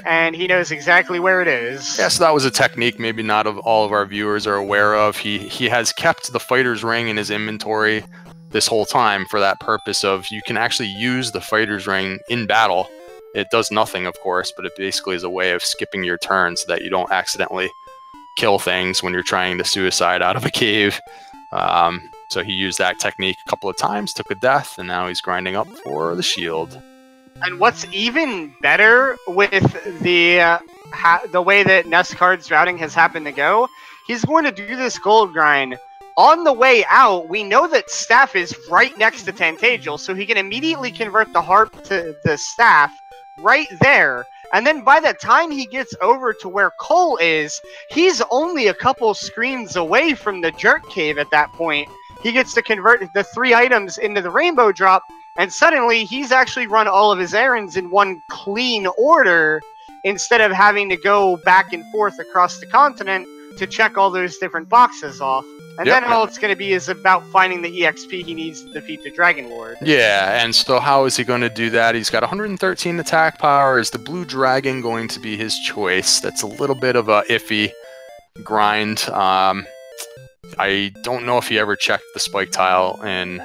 and he knows exactly where it is. Yeah, so that was a technique maybe not all of our viewers are aware of. He has kept the Fighter's Ring in his inventory this whole time for that purpose of you can actually use the Fighter's Ring in battle. It does nothing, of course, but it basically is a way of skipping your turn so that you don't accidentally kill things when you're trying to suicide out of a cave. So he used that technique a couple of times, took a death, and now he's grinding up for the shield. And what's even better with the way that NESCard's routing has happened to go, he's going to do this gold grind. On the way out, we know that Staff is right next to Tantagel, so he can immediately convert the harp to the staff right there. And then by the time he gets over to where Cole is, he's only a couple screens away from the Jerk Cave at that point. He gets to convert the 3 items into the Rainbow Drop, and suddenly he's actually run all of his errands in one clean order instead of having to go back and forth across the continent to check all those different boxes off. And then all it's going to be is about finding the EXP he needs to defeat the Dragon Lord. Yeah, and so how is he going to do that? He's got 113 attack power. Is the Blue Dragon going to be his choice? That's a little bit of a iffy grind. I don't know if he ever checked the spike tile in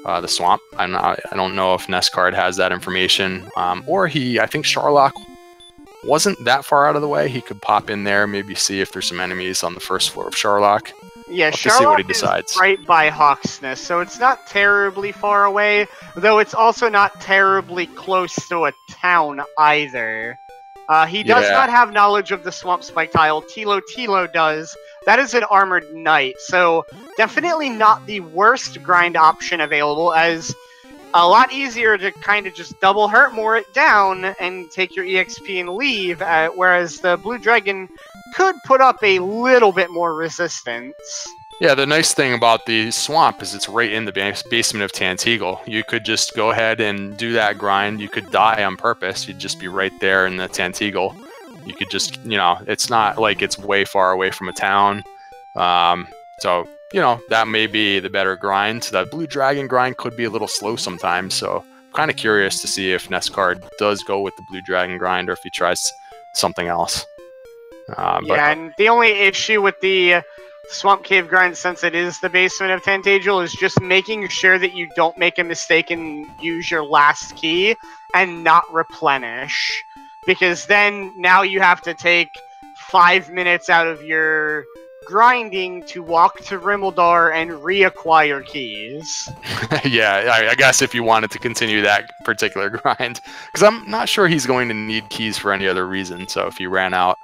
the swamp. I don't know if NESCard has that information. Or I think Sharlock wasn't that far out of the way. He could pop in there, maybe see if there's some enemies on the first floor of Sharlock. Yeah, Sharlock see what he decides. Is right by Hawksness, so it's not terribly far away, though it's also not terribly close to a town either. He does not have knowledge of the Swamp Spike tile. Thilotilo does. That is an Armored Knight, so definitely not the worst grind option available, as a lot easier to kind of just double hurt more it down and take your EXP and leave, whereas the Blue Dragon could put up a little bit more resistance. Yeah, the nice thing about the swamp is it's right in the basement of Tanteagle. You could just go ahead and do that grind. You could die on purpose. You'd just be right there in the Tanteagle. You could just, it's not like it's way far away from a town. So, that may be the better grind. The Blue Dragon grind could be a little slow sometimes, so I'm kind of curious to see if NESCard does go with the Blue Dragon grind or if he tries something else. And the only issue with the Swamp Cave grind, since it is the basement of Tanteagle, is just making sure that you don't make a mistake and use your last key and not replenish. Because then now you have to take 5 minutes out of your grinding to walk to Rimeldar and reacquire keys. Yeah, I guess if you wanted to continue that particular grind. Because I'm not sure he's going to need keys for any other reason. So if he ran out,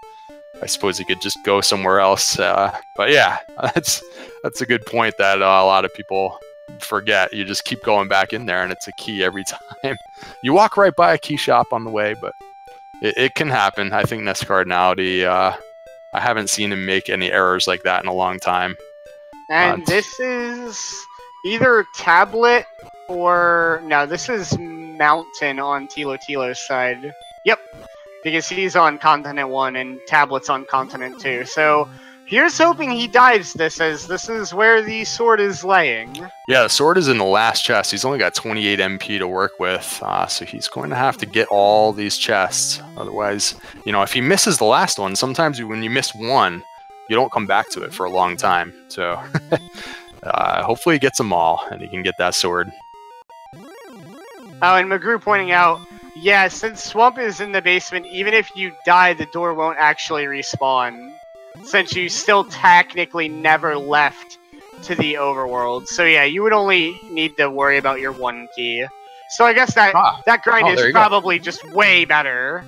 I suppose he could just go somewhere else. But yeah, that's a good point that a lot of people forget. You just keep going back in there and it's a key every time. You walk right by a key shop on the way, but it can happen. I think NESCardinality, I haven't seen him make any errors like that in a long time. And this is either tablet or... No, this is mountain on Thilotilo's side. Yep, because he's on Continent 1 and tablet's on Continent 2. So here's hoping he dives this, as this is where the sword is laying. Yeah, the sword is in the last chest. He's only got 28 MP to work with, so he's going to have to get all these chests. Otherwise, if he misses the last one, sometimes when you miss one, you don't come back to it for a long time. So hopefully he gets them all and he can get that sword. Oh, and McGrew pointing out, yeah, since Swamp is in the basement, even if you die, the door won't actually respawn, since you still technically never left to the overworld. So yeah, you would only need to worry about your one key. So I guess that grind is probably just way better.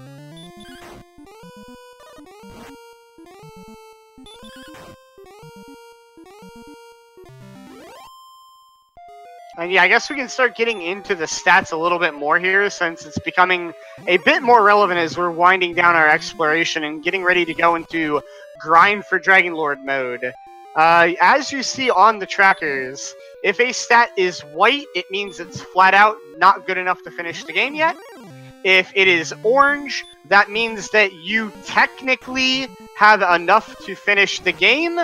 And yeah, I guess we can start getting into the stats a little bit more here, since it's becoming a bit more relevant as we're winding down our exploration and getting ready to go into grind for Dragon Lord mode. As you see on the trackers, if a stat is white, it means it's flat out not good enough to finish the game yet. If it is orange, that means that you technically have enough to finish the game,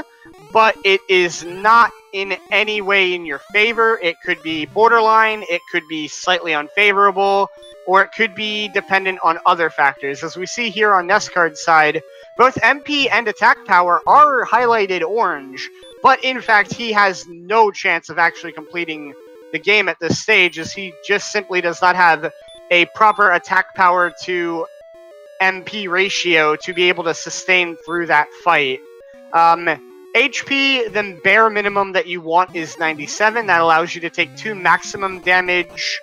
but it is not in any way in your favor. It could be borderline, it could be slightly unfavorable, or it could be dependent on other factors. As we see here on NESCard's side, both MP and attack power are highlighted orange, but in fact he has no chance of actually completing the game at this stage, as he just simply does not have a proper attack power to MP ratio to be able to sustain through that fight. HP, the bare minimum that you want is 97. That allows you to take 2 maximum damage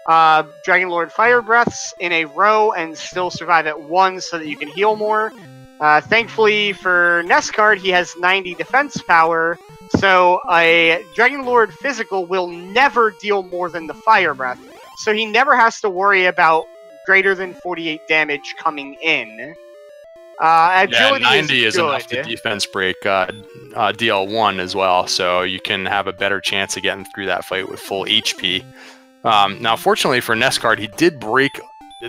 Dragon Lord Fire Breaths in a row and still survive at 1 so that you can heal more. Thankfully for NESCard, he has 90 defense power, so a Dragon Lord physical will never deal more than the Fire Breath. So he never has to worry about greater than 48 damage coming in. Agility 90 is good. Enough to defense break DL1 as well, so you can have a better chance of getting through that fight with full HP. Now, fortunately for NESCard, he did break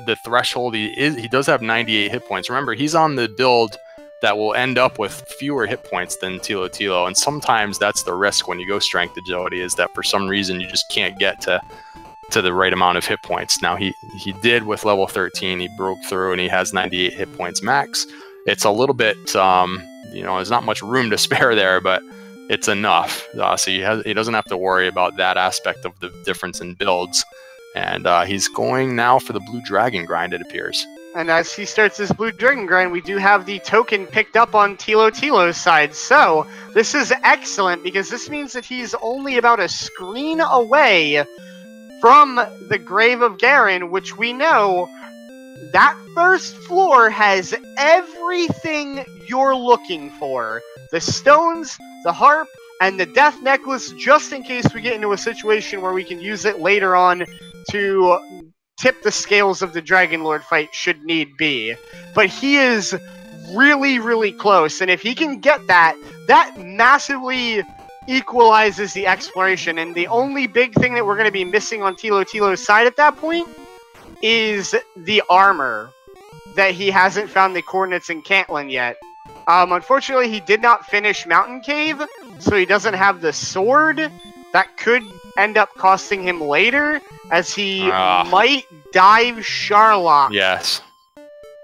the threshold. He does have 98 hit points. Remember, he's on the build that will end up with fewer hit points than Thilotilo, and sometimes that's the risk when you go strength agility, is that for some reason you just can't get to the right amount of hit points. Now, he did with level 13. He broke through and he has 98 hit points max. It's a little bit, there's not much room to spare there, but it's enough. So he doesn't have to worry about that aspect of the difference in builds. And he's going now for the Blue Dragon grind, it appears. And as he starts his Blue Dragon grind, we do have the token picked up on Thilotilo's side. So this is excellent, because this means that he's only about a screen away from the Grave of Garen, which we know that first floor has everything you're looking for. The stones, the harp, and the Death Necklace, just in case we get into a situation where we can use it later on to tip the scales of the Dragon Lord fight should need be. But he is really, really close, and if he can get that, that massively equalizes the exploration, and the only big thing that we're going to be missing on Thilotilo's side at that point is the armor, that he hasn't found the coordinates in Cantlin yet. Unfortunately, he did not finish Mountain Cave, so he doesn't have the sword. That could end up costing him later, as he might dive Sharlock. Yes.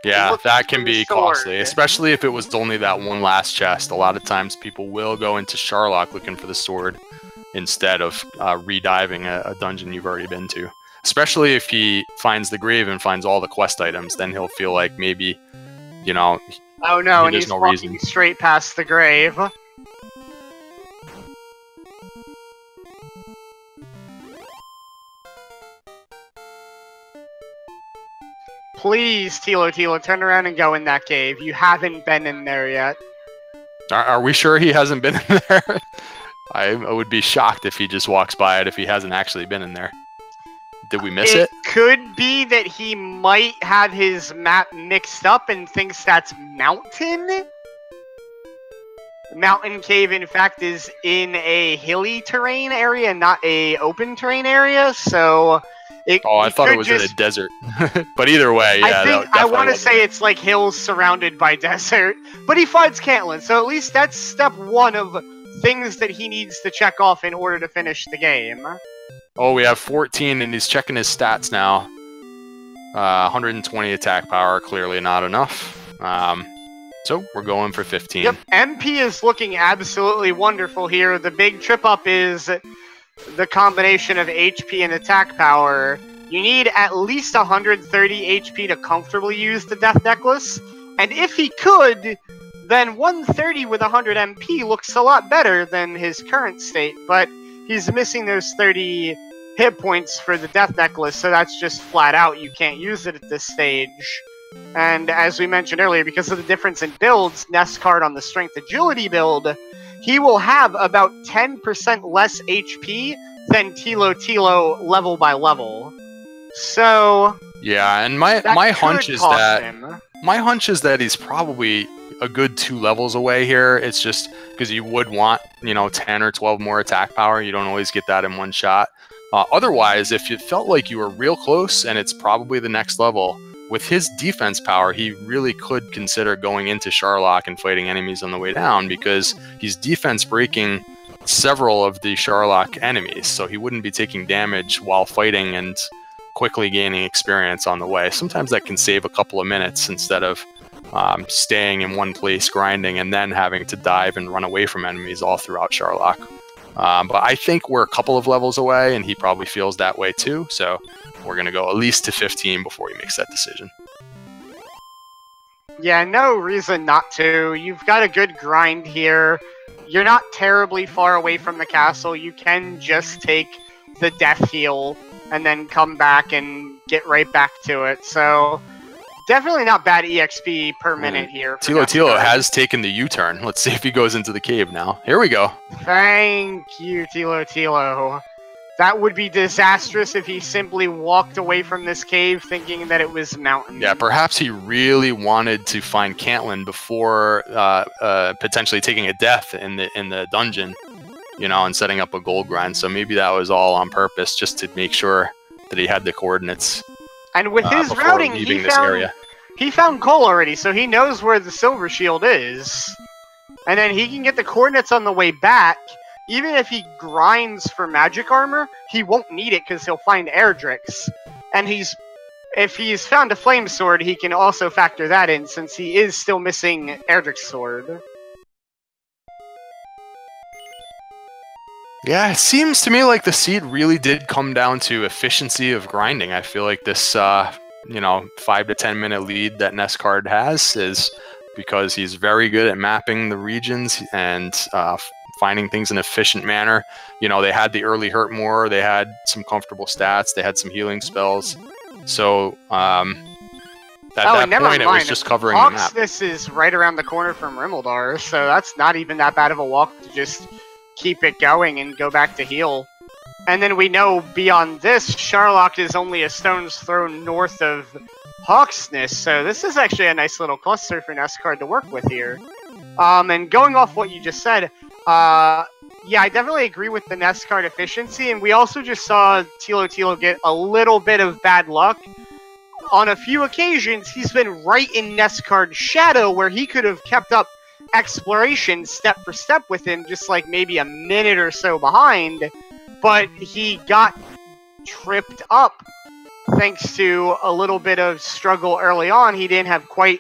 Yeah, that can be costly, especially if it was only that one last chest. A lot of times people will go into Sharlock looking for the sword instead of rediving a dungeon you've already been to. Especially if he finds the grave and finds all the quest items, then he'll feel like maybe, you know, oh no, and he's walking straight past the grave. Please, Thilotilo, turn around and go in that cave. You haven't been in there yet. Are we sure he hasn't been in there? I would be shocked if he just walks by it if he hasn't actually been in there. Did we miss it? It could be that he might have his map mixed up and thinks that's mountain. Mountain Cave, in fact, is in a hilly terrain area, not a open terrain area, so... I thought it was in a desert. But either way, yeah. I want to say it's like hills surrounded by desert. But he finds Cantlin, so at least that's step one of things that he needs to check off in order to finish the game. Oh, we have 14, and he's checking his stats now. 120 attack power, clearly not enough. So we're going for 15. Yep, MP is looking absolutely wonderful here. The big trip up is the combination of HP and attack power. You need at least 130 HP to comfortably use the Death Necklace, and if he could, then 130 with 100 MP looks a lot better than his current state, but he's missing those 30 hit points for the Death Necklace, so that's just flat out, you can't use it at this stage. And as we mentioned earlier, because of the difference in builds, NESCard on the Strength Agility build, he will have about 10% less HP than Thilotilo level by level. So yeah, and my hunch is that he's probably a good 2 levels away here. It's just because you would want, 10 or 12 more attack power. You don't always get that in one shot. Otherwise, if you felt like you were real close and it's probably the next level, with his defense power, he really could consider going into Sharlock and fighting enemies on the way down, because he's defense breaking several of the Sharlock enemies, so he wouldn't be taking damage while fighting and quickly gaining experience on the way. Sometimes that can save a couple of minutes instead of staying in one place grinding and then having to dive and run away from enemies all throughout Sharlock. But I think we're a couple of levels away, and he probably feels that way too, so we're going to go at least to 15 before he makes that decision. Yeah, no reason not to. You've got a good grind here. You're not terribly far away from the castle. You can just take the death heal and then come back and get right back to it. So definitely not bad EXP per minute here. Thilotilo has taken the U-turn. Let's see if he goes into the cave now. Here we go. Thank you, Thilotilo. That would be disastrous if he simply walked away from this cave thinking that it was mountain. Yeah, perhaps he really wanted to find Cantlin before potentially taking a death in the dungeon, and setting up a gold grind. So maybe that was all on purpose, just to make sure that he had the coordinates. And with his routing, he found coal already, so he knows where the silver shield is. And then he can get the coordinates on the way back. Even if he grinds for magic armor, he won't need it because he'll find Erdrick's. And if he's found a flame sword, he can also factor that in, since he is still missing Erdrick's sword. Yeah, it seems to me like the seed really did come down to efficiency of grinding. I feel like this, 5 to 10 minute lead that NESCard has is because he's very good at mapping the regions and finding things in an efficient manner. They had the early hurt more, they had some comfortable stats, they had some healing spells. So at that point, it was just covering the map. This is right around the corner from Rimmildar, so that's not even that bad of a walk to just keep it going and go back to heal. And then we know beyond this, Sharlock is only a stone's throw north of Hawksness, so this is actually a nice little cluster for NESCard to work with here. And going off what you just said, yeah, I definitely agree with the NESCard efficiency, and we also just saw Thilotilo get a little bit of bad luck. On a few occasions, he's been right in NESCard's shadow, where he could have kept up exploration step for step with him, just like maybe a minute or so behind, but he got tripped up thanks to a little bit of struggle early on. He didn't have quite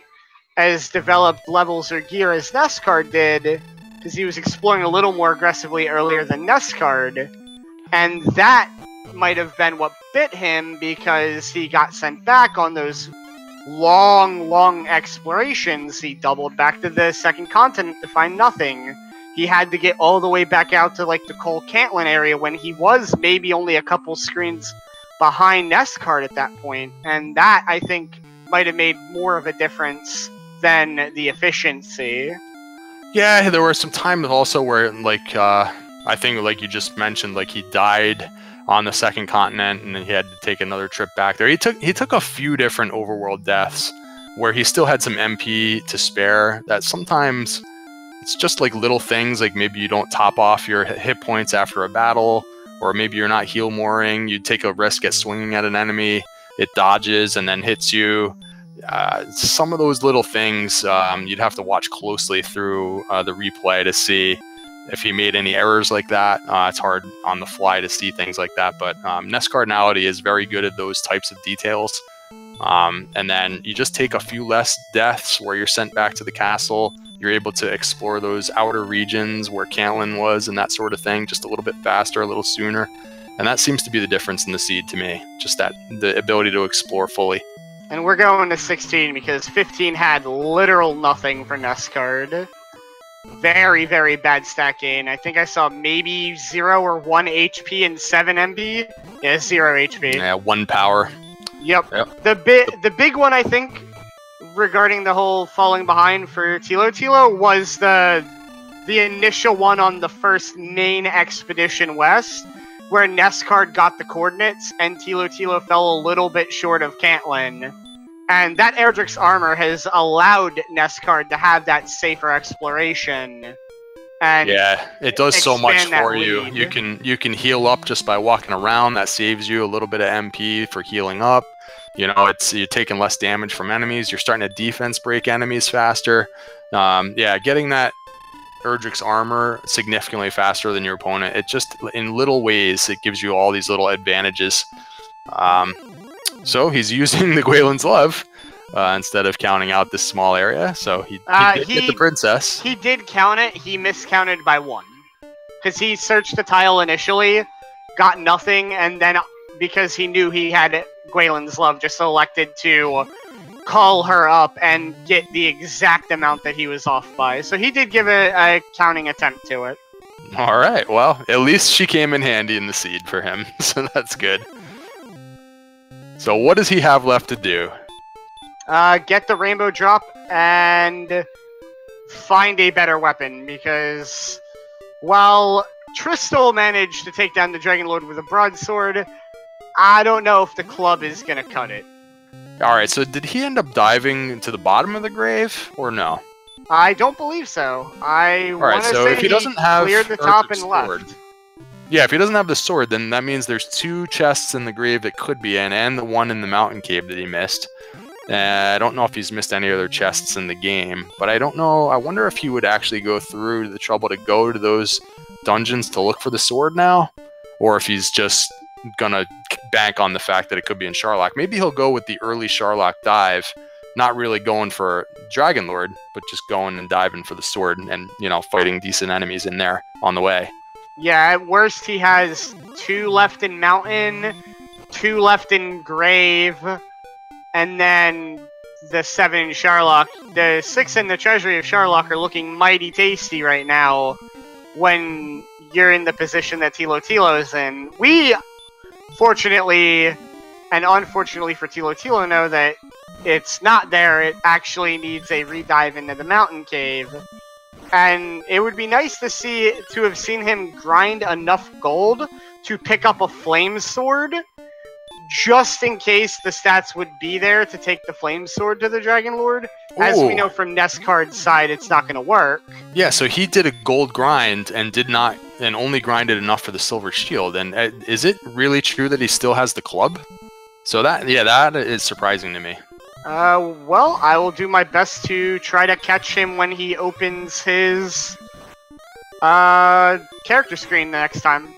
as developed levels or gear as NESCard did, because he was exploring a little more aggressively earlier than NESCard, and that might have been what bit him, because he got sent back on those long explorations. He doubled back to the second continent to find nothing. He had to get all the way back out to like the Cole Cantlin area when he was maybe only a couple screens behind NESCard at that point, and that, I think, might have made more of a difference than the efficiency. Yeah, there were some times also where, like, I think, like you just mentioned, like, he died on the second continent, and then he had to take another trip back there. He took a few different overworld deaths where he still had some MP to spare. That sometimes it's just like little things, like maybe you don't top off your hit points after a battle, or maybe you're not heal mooring. You take a risk at swinging at an enemy, it dodges and then hits you. Some of those little things you'd have to watch closely through the replay to see if he made any errors like that. It's hard on the fly to see things like that, but NESCardinality is very good at those types of details. And then you just take a few less deaths where you're sent back to the castle. You're able to explore those outer regions where Cantlin was and that sort of thing just a little bit faster, a little sooner. And that seems to be the difference in the seed to me, just that the ability to explore fully. And we're going to 16 because 15 had literal nothing for NESCard. Very, very bad stat gain. I think I saw maybe 0 or 1 HP and 7 MP. Yeah, 0 HP. Yeah, 1 power. Yep. The big one, I think, regarding the whole falling behind for Thilotilo was the initial one on the first main expedition west, where NESCard got the coordinates and Thilotilo fell a little bit short of Cantlin. And that Erdrick's armor has allowed NESCard to have that safer exploration. And yeah, it does so much for you. lead. You can heal up just by walking around. That saves you a little bit of MP for healing up. You know, you're taking less damage from enemies. You're starting to defense break enemies faster. Yeah, getting that Erdrick's armor significantly faster than your opponent. It just, in little ways, it gives you all these little advantages. So he's using the Gwaelin's Love instead of counting out this small area. So he did get the princess. He did count it. He miscounted by 1. Because he searched the tile initially, got nothing, and then because he knew he had Gwaelin's Love, just elected to call her up and get the exact amount that he was off by. So he did give a counting attempt to it. All right. Well, at least she came in handy in the seed for him. So that's good. So what does he have left to do? Get the rainbow drop and find a better weapon, because while Tristal managed to take down the Dragon Lord with a broadsword, I don't know if the club is going to cut it. Alright, so did he end up diving to the bottom of the grave, or no? I don't believe so. I want to so say if he doesn't have cleared the top and sword, left. Yeah, if he doesn't have the sword, then that means there's 2 chests in the grave that could be in, and the one in the mountain cave that he missed. I don't know if he's missed any other chests in the game, but I don't know. I wonder if he would actually go through the trouble to go to those dungeons to look for the sword now, or if he's just gonna bank on the fact that it could be in Sharlock. Maybe he'll go with the early Sharlock dive, not really going for Dragon Lord, but just going and diving for the sword and, you know, fighting decent enemies in there on the way. Yeah, at worst he has 2 left in Mountain, 2 left in Grave, and then the 7 in Sharlock. The 6 in the Treasury of Sharlock are looking mighty tasty right now when you're in the position that Thilotilo is in. We, fortunately, and unfortunately for Thilotilo, know that it's not there. It actually needs a redive into the mountain cave. And it would be nice to have seen him grind enough gold to pick up a flame sword, just in case the stats would be there to take the flame sword to the Dragon Lord. As we know from NESCard's side, it's not going to work. Yeah, so he did a gold grind and only grinded enough for the silver shield. And is it really true that he still has the club? So that is surprising to me. Well, I will do my best to try to catch him when he opens his character screen the next time.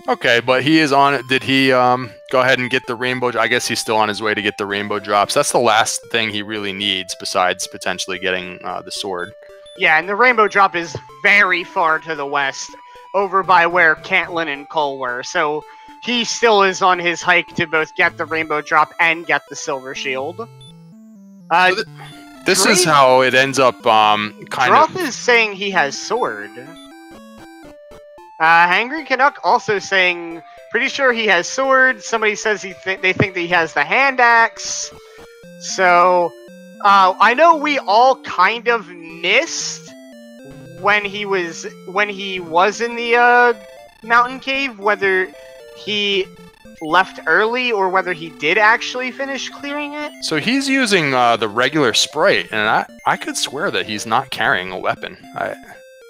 Okay, but he is on it. Did he go ahead and get the rainbow? I guess he's still on his way to get the rainbow drops. That's the last thing he really needs besides potentially getting the sword. Yeah, and the rainbow drop is very far to the west, over by where Cantlin and Cole were. So he still is on his hike to both get the rainbow drop and get the silver shield. This is how it ends up Droth is saying he has sword. Hangry Canuck also saying, pretty sure he has sword. Somebody says they think that he has the hand axe. So, I know we all kind of missed when he was in the mountain cave, whether he left early or whether he did actually finish clearing it. So he's using the regular Sprite, and I could swear that he's not carrying a weapon.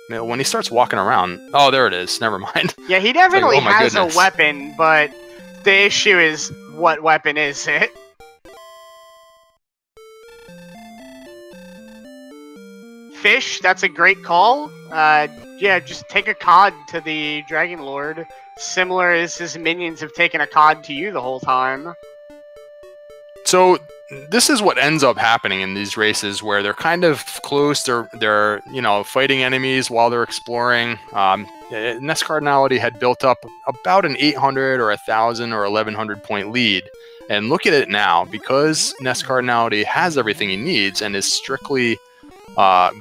When he starts walking around... Oh, there it is. Never mind. Yeah, he definitely has a weapon, but the issue is, what weapon is it? Fish, that's a great call. Yeah, just take a cod to the Dragon Lord. Similar as his minions have taken a cod to you the whole time. So this is what ends up happening in these races, where they're kind of close. They're fighting enemies while they're exploring. NESCardinality had built up about an 800 or 1,000 or 1,100 point lead, and look at it now, because NESCardinality has everything he needs and is strictly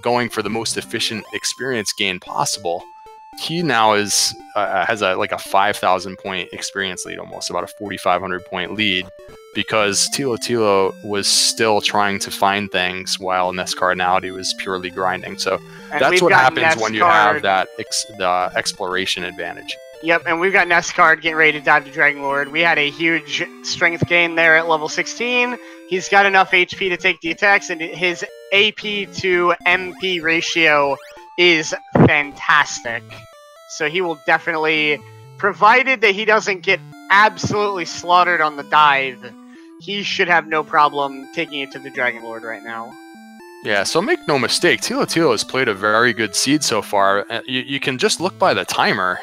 going for the most efficient experience gain possible. He now has a 5,000 point experience lead, almost about a 4,500 point lead, because Thilotilo was still trying to find things while NESCardinality was purely grinding. So that's what happens when you have that the exploration advantage. Yep, and we've got NESCard getting ready to dive to Dragon Lord. We had a huge strength gain there at level 16. He's got enough HP to take the attacks, and his AP to MP ratio is fantastic. So he will definitely, provided that he doesn't get absolutely slaughtered on the dive, he should have no problem taking it to the Dragon Lord right now. Yeah, so make no mistake, Thilotilo has played a very good seed so far. You can just look by the timer.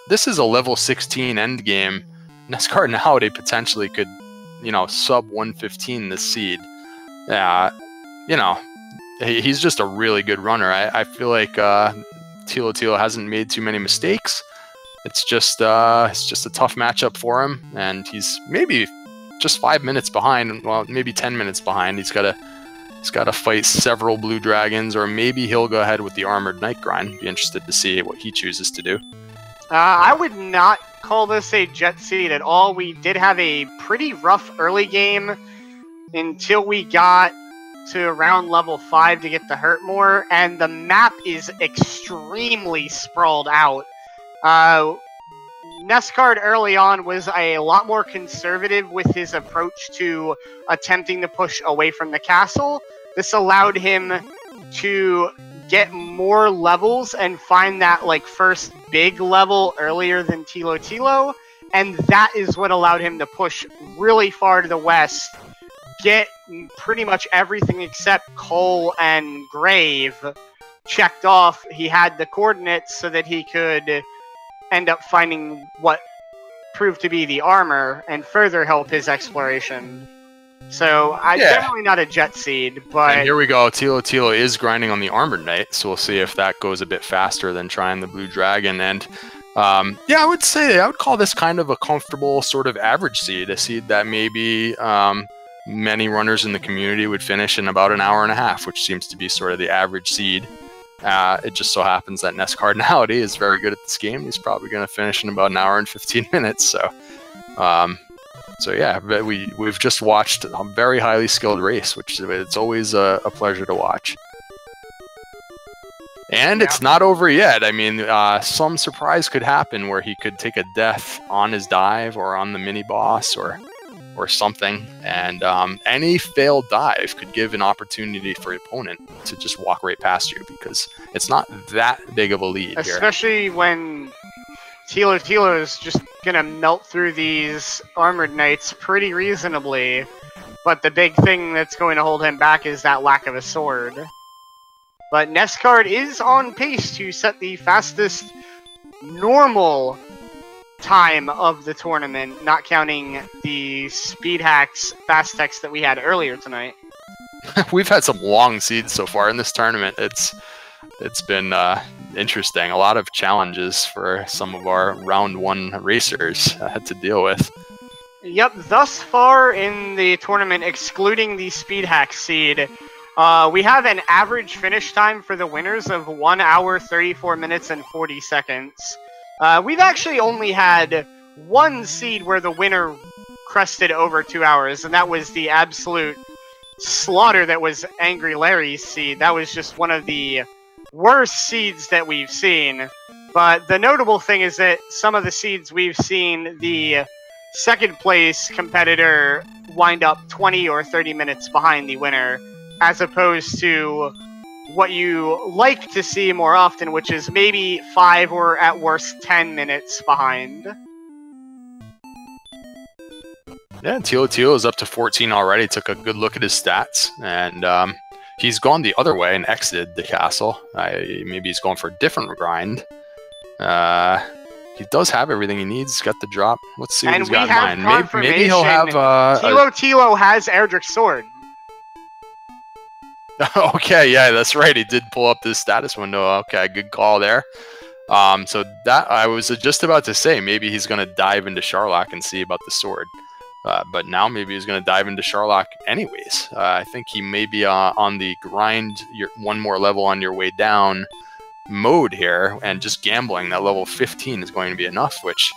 This is a level 16 end game. NESCardinality potentially could, sub 115 this seed. He's just a really good runner. I feel like Thilotilo hasn't made too many mistakes. It's just a tough matchup for him, and he's maybe just 5 minutes behind. Well, maybe 10 minutes behind. He's got to fight several blue dragons, or maybe he'll go ahead with the armored knight grind. Be interested to see what he chooses to do. I would not call this a jet seed at all. We did have a pretty rough early game until we got to around level 5 to get the hurt more, and the map is extremely sprawled out. NESCard early on was a lot more conservative with his approach to attempting to push away from the castle. This allowed him to get more levels and find that first big level earlier than Thilotilo, and that is what allowed him to push really far to the west, get pretty much everything except Coal and Grave checked off. He had the coordinates so that he could end up finding what proved to be the armor and further help his exploration. So, definitely not a jet seed, but... And here we go, Thilotilo is grinding on the armored knight, so we'll see if that goes a bit faster than trying the blue dragon. And, I would call this kind of a comfortable sort of average seed, a seed that maybe many runners in the community would finish in about an hour and a half, which seems to be sort of the average seed. It just so happens that NESCardinality is very good at this game. He's probably going to finish in about an hour and 15 minutes. So, we've just watched a very highly skilled race, which it's always a pleasure to watch. And Yeah. it's not over yet. I mean, some surprise could happen where he could take a death on his dive or on the mini boss or something. And any failed dive could give an opportunity for the opponent to just walk right past you, because it's not that big of a lead Especially here. when Thilotilo is just gonna melt through these armored knights pretty reasonably. But the big thing that's going to hold him back is that lack of a sword. But NESCard is on pace to set the fastest normal time of the tournament, not counting the speed hacks, fast techs that we had earlier tonight. We've had some long seeds so far in this tournament. It's been interesting. A lot of challenges for some of our round one racers had to deal with. Yep, thus far in the tournament, excluding the speed hack seed, we have an average finish time for the winners of 1 hour, 34 minutes, and 40 seconds. We've actually only had one seed where the winner crested over 2 hours, and that was the absolute slaughter that was Angry Larry's seed. That was just one of the worst seeds that we've seen. But the notable thing is that some of the seeds we've seen, the second place competitor wind up 20 or 30 minutes behind the winner, as opposed to what you like to see more often, which is maybe 5 or at worst 10 minutes behind. Yeah, Thilotilo is up to 14 already. Took a good look at his stats, and he's gone the other way and exited the castle. Maybe he's going for a different grind. He does have everything he needs. He's got the drop. Let's see what he's got in mind. Maybe he'll have... Thilotilo has Erdrick's sword. Okay, yeah, that's right. He did pull up this status window. Okay, good call there. So that I was just about to say, maybe he's going to dive into Sharlock and see about the sword. But now maybe he's going to dive into Sharlock anyways. I think he may be on the grind one more level on your way down mode here, and just gambling that level 15 is going to be enough, which,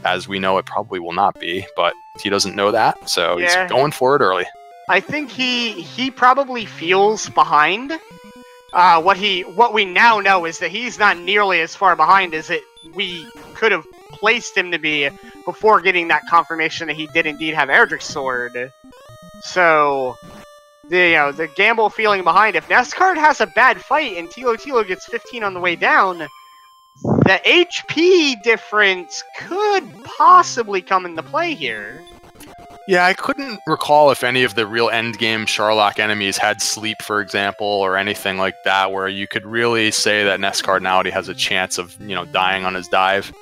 as we know, it probably will not be, but he doesn't know that, so he's going for it early. I think he probably feels behind. What we now know is that he's not nearly as far behind as we could have placed him to be before getting that confirmation that he did indeed have Erdrick's sword. So the gamble feeling behind. If NESCard has a bad fight and Thilotilo gets 15 on the way down, the HP difference could possibly come into play here. Yeah, I couldn't recall if any of the real endgame Sharlock enemies had sleep, for example, or anything like that, where you could really say that NESCardinality has a chance of, dying on his dive.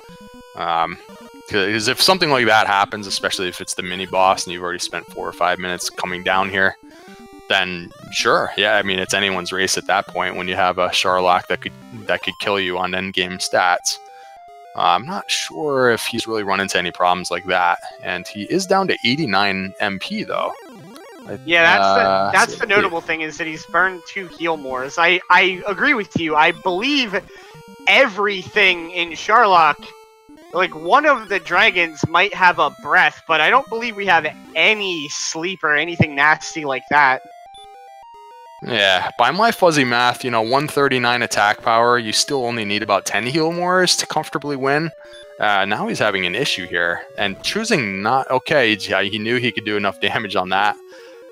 Because if something like that happens, especially if it's the mini boss and you've already spent 4 or 5 minutes coming down here, then sure, yeah, I mean, it's anyone's race at that point when you have a Sharlock that could kill you on endgame stats. I'm not sure if he's really run into any problems like that, and he is down to 89 MP though. Yeah, that's the notable thing, is that he's burned 2 heal mores. I agree with you. I believe everything in Sharlock, like one of the dragons might have a breath, but I don't believe we have any sleep or anything nasty like that. Yeah, by my fuzzy math, 139 attack power, you still only need about 10 heal mores to comfortably win. Now he's having an issue here, and choosing not... Okay, he knew he could do enough damage on that,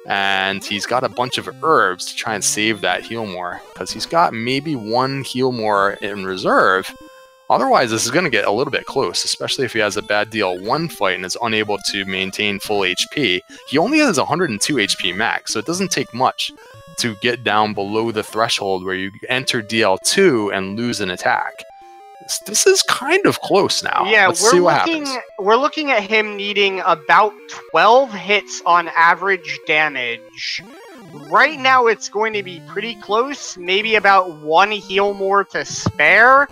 and he's got a bunch of herbs to try and save that heal more, because he's got maybe 1 heal more in reserve. Otherwise, this is going to get a little bit close, especially if he has a bad DL1 fight and is unable to maintain full HP. He only has 102 HP max, so it doesn't take much to get down below the threshold where you enter DL2 and lose an attack. This is kind of close now. Yeah, Let's see what happens. We're looking at him needing about 12 hits on average damage. Right now, it's going to be pretty close. Maybe about 1 heal more to spare.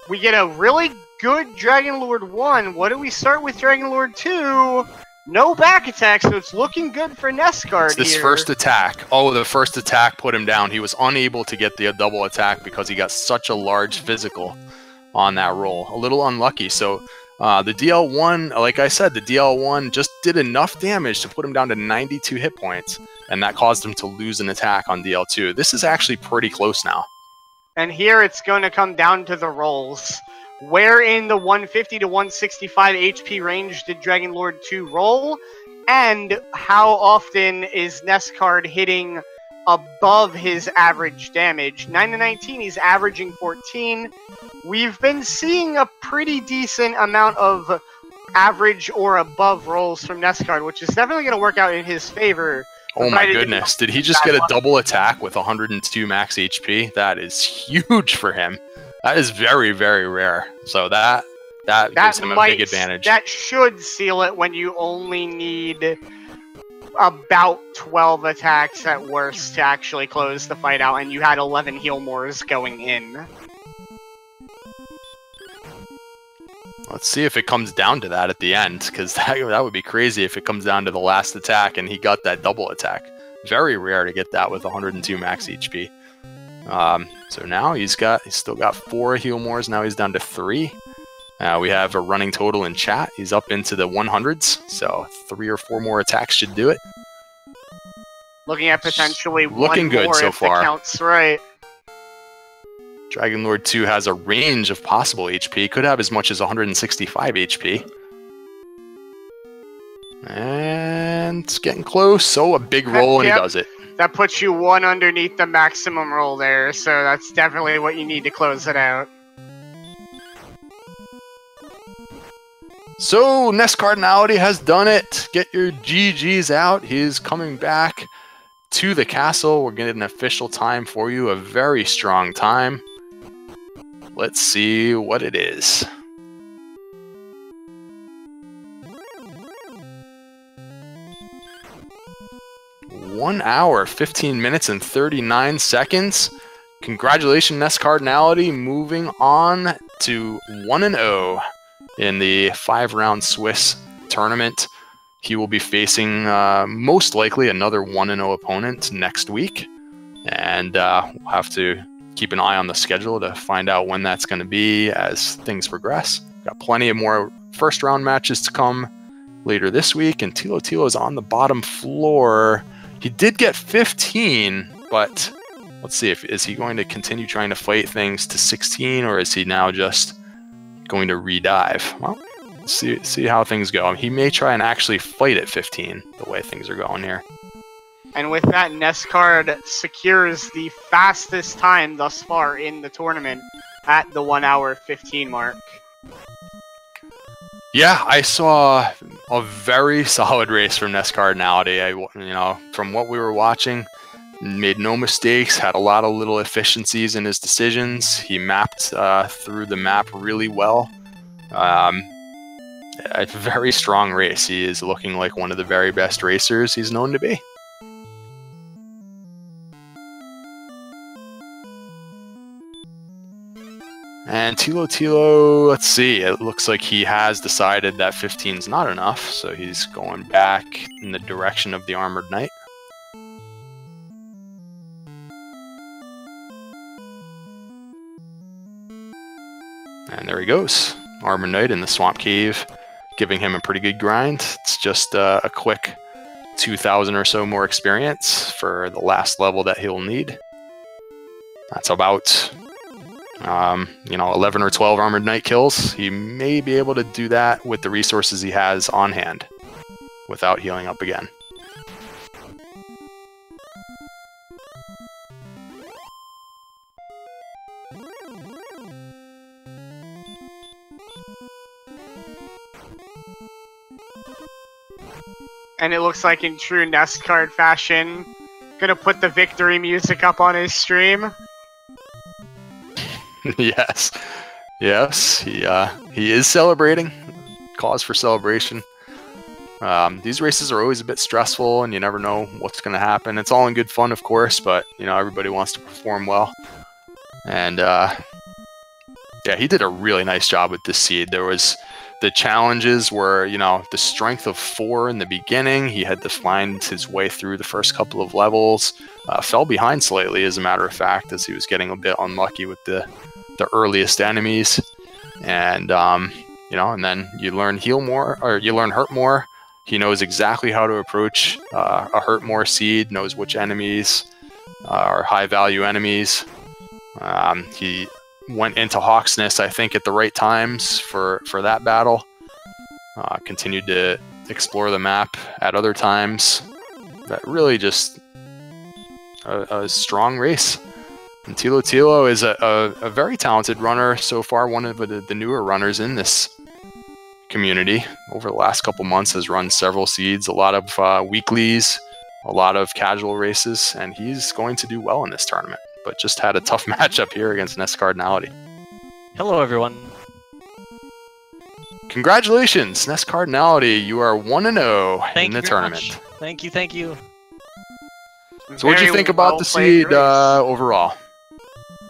We get a really good Dragon Lord 1. What do we start with Dragon Lord 2? No back attack, so it's looking good for NESCard here. This first attack. Oh, the first attack put him down. He was unable to get the double attack because he got such a large physical on that roll. A little unlucky. So the DL1, like I said, the DL1 just did enough damage to put him down to 92 hit points, and that caused him to lose an attack on DL2. This is actually pretty close now. And here it's going to come down to the rolls. Where in the 150 to 165 HP range did Dragon Lord 2 roll? And how often is NESCard hitting above his average damage? 9 to 19, he's averaging 14. We've been seeing a pretty decent amount of average or above rolls from NESCard, which is definitely going to work out in his favor. Oh my goodness, did he just get a double attack with 102 max HP? That is huge for him. That is very, very rare. So that gives him a big advantage. That should seal it when you only need about 12 attacks at worst to actually close the fight out, and you had 11 heal mores going in. Let's see if it comes down to that at the end, because that would be crazy if it comes down to the last attack and he got that double attack. Very rare to get that with 102 max HP. So now he's still got 4 heal mores. Now he's down to 3. We have a running total in chat. He's up into the 100s, so 3 or 4 more attacks should do it. Looking at potentially looking one good more so if far. The count's right. Dragon Lord 2 has a range of possible HP. Could have as much as 165 HP. And it's getting close. So a big roll, and he does it. That puts you 1 underneath the maximum roll there, so that's definitely what you need to close it out. So NESCardinality has done it. Get your GGs out. He's coming back to the castle. We're getting an official time for you. A very strong time. Let's see what it is. One hour, 15 minutes, and 39 seconds. Congratulations, NESCardinality, moving on to 1-0 in the 5-round Swiss tournament. He will be facing most likely another 1-0 opponent next week, and we'll have to keep an eye on the schedule to find out when that's going to be as things progress. Got plenty of more first-round matches to come later this week, and Thilotilo is on the bottom floor. He did get 15, but let's see, is he going to continue trying to fight things to 16, or is he now just going to redive? Well, see how things go. He may try and actually fight at 15, the way things are going here. And with that, NESCard secures the fastest time thus far in the tournament at the 1 hour 15 mark. Yeah, I saw a very solid race from NESCardinality. From what we were watching, made no mistakes, had a lot of little efficiencies in his decisions. He mapped through the map really well. A very strong race. He is looking like one of the very best racers he's known to be. And Thilotilo, let's see, it looks like he has decided that 15 is not enough, so he's going back in the direction of the Armored Knight. And there he goes. Armored Knight in the Swamp Cave, giving him a pretty good grind. It's just a quick 2,000 or so more experience for the last level that he'll need. That's about 11 or 12 Armored Knight kills. He may be able to do that with the resources he has on hand without healing up again. And it looks like in true NESCard fashion, gonna put the victory music up on his stream. Yes, he is celebrating. Cause for celebration. These races are always a bit stressful, and you never know what's going to happen. It's all in good fun, of course, but everybody wants to perform well. And yeah, he did a really nice job with this seed. There was the challenges were, the strength of 4 in the beginning. He had to find his way through the first couple of levels. Fell behind slightly, as a matter of fact, as he was getting a bit unlucky with the earliest enemies. And and then you learn heal more, or you learn hurt more. He knows exactly how to approach a hurt more seed, knows which enemies are high value enemies. He went into Hawksness, I think, at the right times for that battle. Continued to explore the map at other times. That really just a strong race. And Thilotilo is a very talented runner so far, one of the newer runners in this community. Over the last couple months has run several seeds, a lot of weeklies, a lot of casual races, and he's going to do well in this tournament, but just had a tough matchup here against NESCardinality. Hello, everyone. Congratulations, NESCardinality. You are 1-0 in the tournament. Much. Thank you, thank you. So what do you think about the seed overall?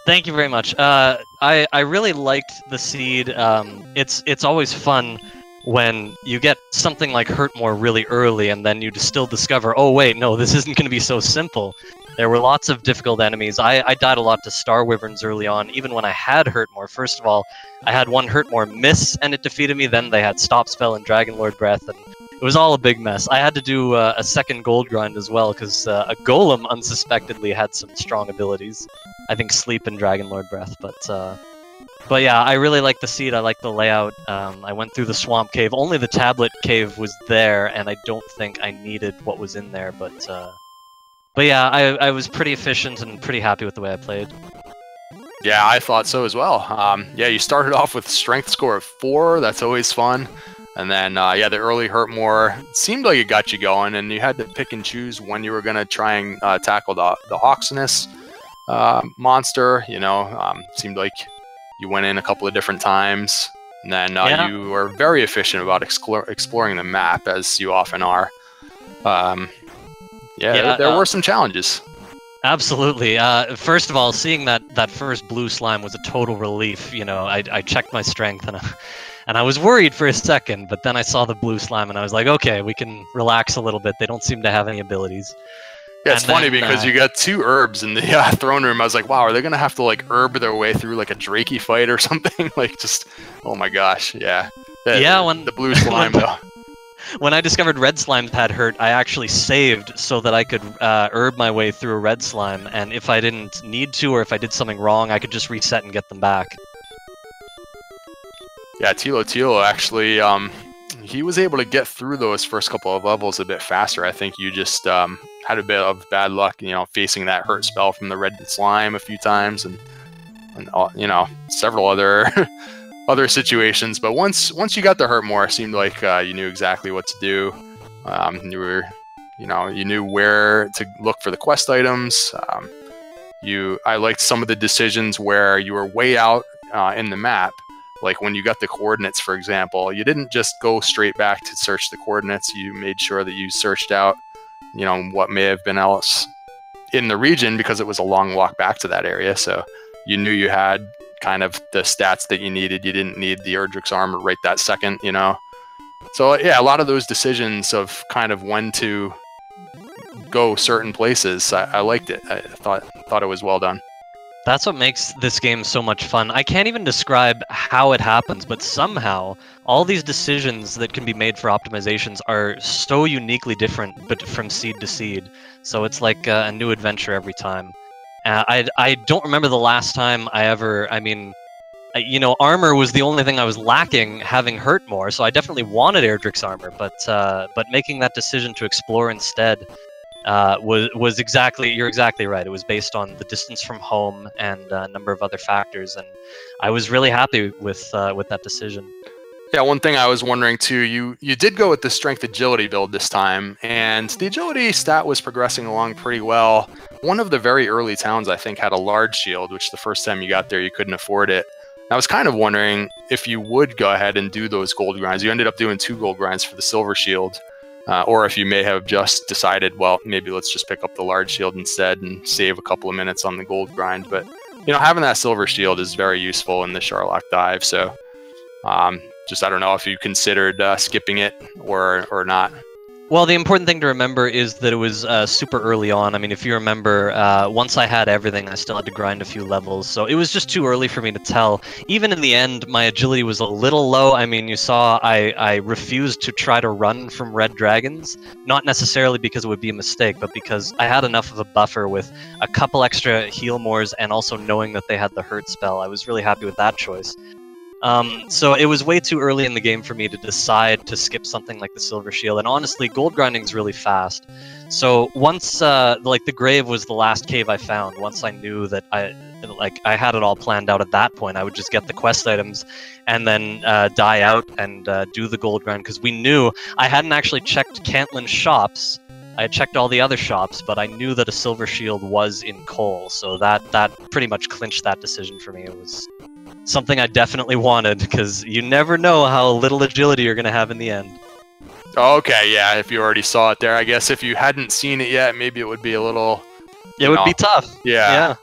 Thank you very much. I really liked the seed. It's always fun when you get something like Hurtmore really early, and then you still discover, oh wait, no, this isn't going to be so simple. There were lots of difficult enemies. I died a lot to Star Wyverns early on, even when I had Hurtmore. First of all, I had one Hurtmore miss, and it defeated me. Then they had Stop Spell and Dragonlord Breath, and it was all a big mess. I had to do a second gold grind as well, because a Golem unsuspectedly had some strong abilities. I think Sleep and Dragonlord Breath, but yeah, I really like the seed. I like the layout. I went through the Swamp Cave. Only the Tablet Cave was there, and I don't think I needed what was in there, but yeah, I was pretty efficient and pretty happy with the way I played. Yeah, I thought so as well. Yeah, you started off with a strength score of 4. That's always fun. And then, yeah, the early Hurtmore seemed like it got you going, and you had to pick and choose when you were going to try and tackle the Hawksness monster. You know, seemed like you went in a couple of different times. And then yeah. You were very efficient about exploring the map, as you often are. Yeah, there were some challenges. Absolutely. First of all, seeing that first blue slime was a total relief. You know, I checked my strength, and I was worried for a second, but then I saw the blue slime, and I was like, okay, we can relax a little bit. They don't seem to have any abilities. Yeah, it's funny because you got 2 herbs in the throne room. I was like, wow, are they going to have to like herb their way through like a Drakey fight or something? Like, just, oh my gosh, yeah. When the blue slime, though. When I discovered red slimes had hurt, I actually saved so that I could herb my way through a red slime, and if I didn't need to or if I did something wrong, I could just reset and get them back. Yeah, Thilotilo actually, he was able to get through those first couple of levels a bit faster. I think you just had a bit of bad luck, you know, facing that hurt spell from the red slime a few times, and you know, several other other situations. But once you got the Hurtmore, it seemed like you knew exactly what to do. You knew where to look for the quest items. I liked some of the decisions where you were way out in the map. Like when you got the coordinates, for example, you didn't just go straight back to search the coordinates. You made sure that you searched out, you know, what may have been else in the region, because it was a long walk back to that area. So you knew you had kind of the stats that you needed. You didn't need the Erdrick's armor right that second, you know. So yeah, a lot of those decisions of kind of when to go certain places, I liked it. I thought it was well done. That's what makes this game so much fun. I can't even describe how it happens, but somehow all these decisions that can be made for optimizations are so uniquely different, but from seed to seed. So it's like a new adventure every time. I don't remember the last time you know, armor was the only thing I was lacking, having Hurtmore, so I definitely wanted Erdrick's armor, but making that decision to explore instead was exactly, you're exactly right. It was based on the distance from home and a number of other factors, and I was really happy with that decision. Yeah, one thing I was wondering too, you did go with the strength agility build this time, and the agility stat was progressing along pretty well. One of the very early towns, I think, had a large shield, which the first time you got there, you couldn't afford it. I was kind of wondering if you would go ahead and do those gold grinds. You ended up doing 2 gold grinds for the silver shield, or if you may have just decided, well, maybe let's just pick up the large shield instead and save a couple of minutes on the gold grind. But, you know, having that silver shield is very useful in the Sharlock dive, so... just, I don't know if you considered skipping it or not. Well, the important thing to remember is that it was super early on. I mean, if you remember, once I had everything, I still had to grind a few levels, so it was just too early for me to tell. Even in the end, my agility was a little low. I mean, you saw I refused to try to run from red dragons, not necessarily because it would be a mistake, but because I had enough of a buffer with a couple extra heal mores and also knowing that they had the hurt spell. I was really happy with that choice. So it was way too early in the game for me to decide to skip something like the Silver Shield, and honestly, gold grinding is really fast. So once, like, the grave was the last cave I found, once I knew that I had it all planned out at that point, I would just get the quest items and then die out and do the gold grind, because we knew I hadn't actually checked Cantlin's shops. I had checked all the other shops, but I knew that a Silver Shield was in Cole, so that pretty much clinched that decision for me. It was something I definitely wanted, because you never know how little agility you're going to have in the end. Okay, yeah, if you already saw it there. I guess if you hadn't seen it yet, maybe it would be a little... It would be tough. Yeah.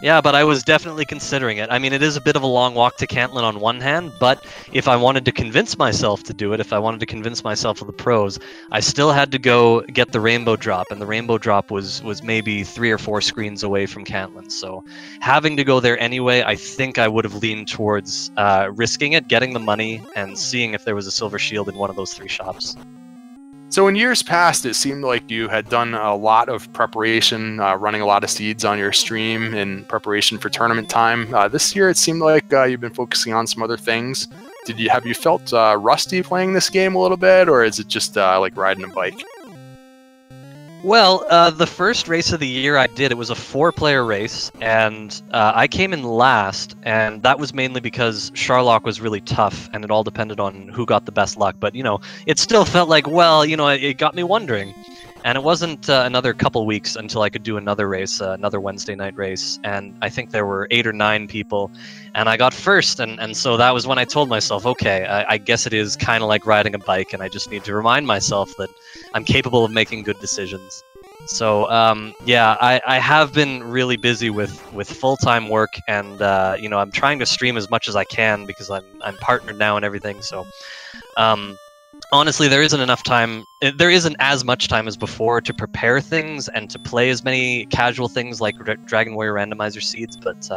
Yeah, but I was definitely considering it. I mean, it is a bit of a long walk to Cantlin on one hand, but if I wanted to convince myself to do it, if I wanted to convince myself of the pros, I still had to go get the Rainbow Drop, and the Rainbow Drop was maybe 3 or 4 screens away from Cantlin. So having to go there anyway, I think I would have leaned towards risking it, getting the money, and seeing if there was a Silver Shield in one of those 3 shops. So in years past, it seemed like you had done a lot of preparation, running a lot of seeds on your stream in preparation for tournament time. This year, it seemed like you've been focusing on some other things. Have you felt rusty playing this game a little bit, or is it just like riding a bike? Well, the first race of the year I did, it was a 4-player race, and I came in last, and that was mainly because Charlock was really tough, and it all depended on who got the best luck. But, you know, it still felt like, well, you know, it got me wondering. And it wasn't another couple weeks until I could do another race, another Wednesday night race, and I think there were 8 or 9 people, and I got first, and so that was when I told myself, okay, I guess it is kind of like riding a bike, and I just need to remind myself that I'm capable of making good decisions. So, yeah, I have been really busy with full-time work, and, you know, I'm trying to stream as much as I can because I'm partnered now and everything, so... honestly, there isn't enough time. There isn't as much time as before to prepare things and to play as many casual things like Dragon Warrior Randomizer seeds, but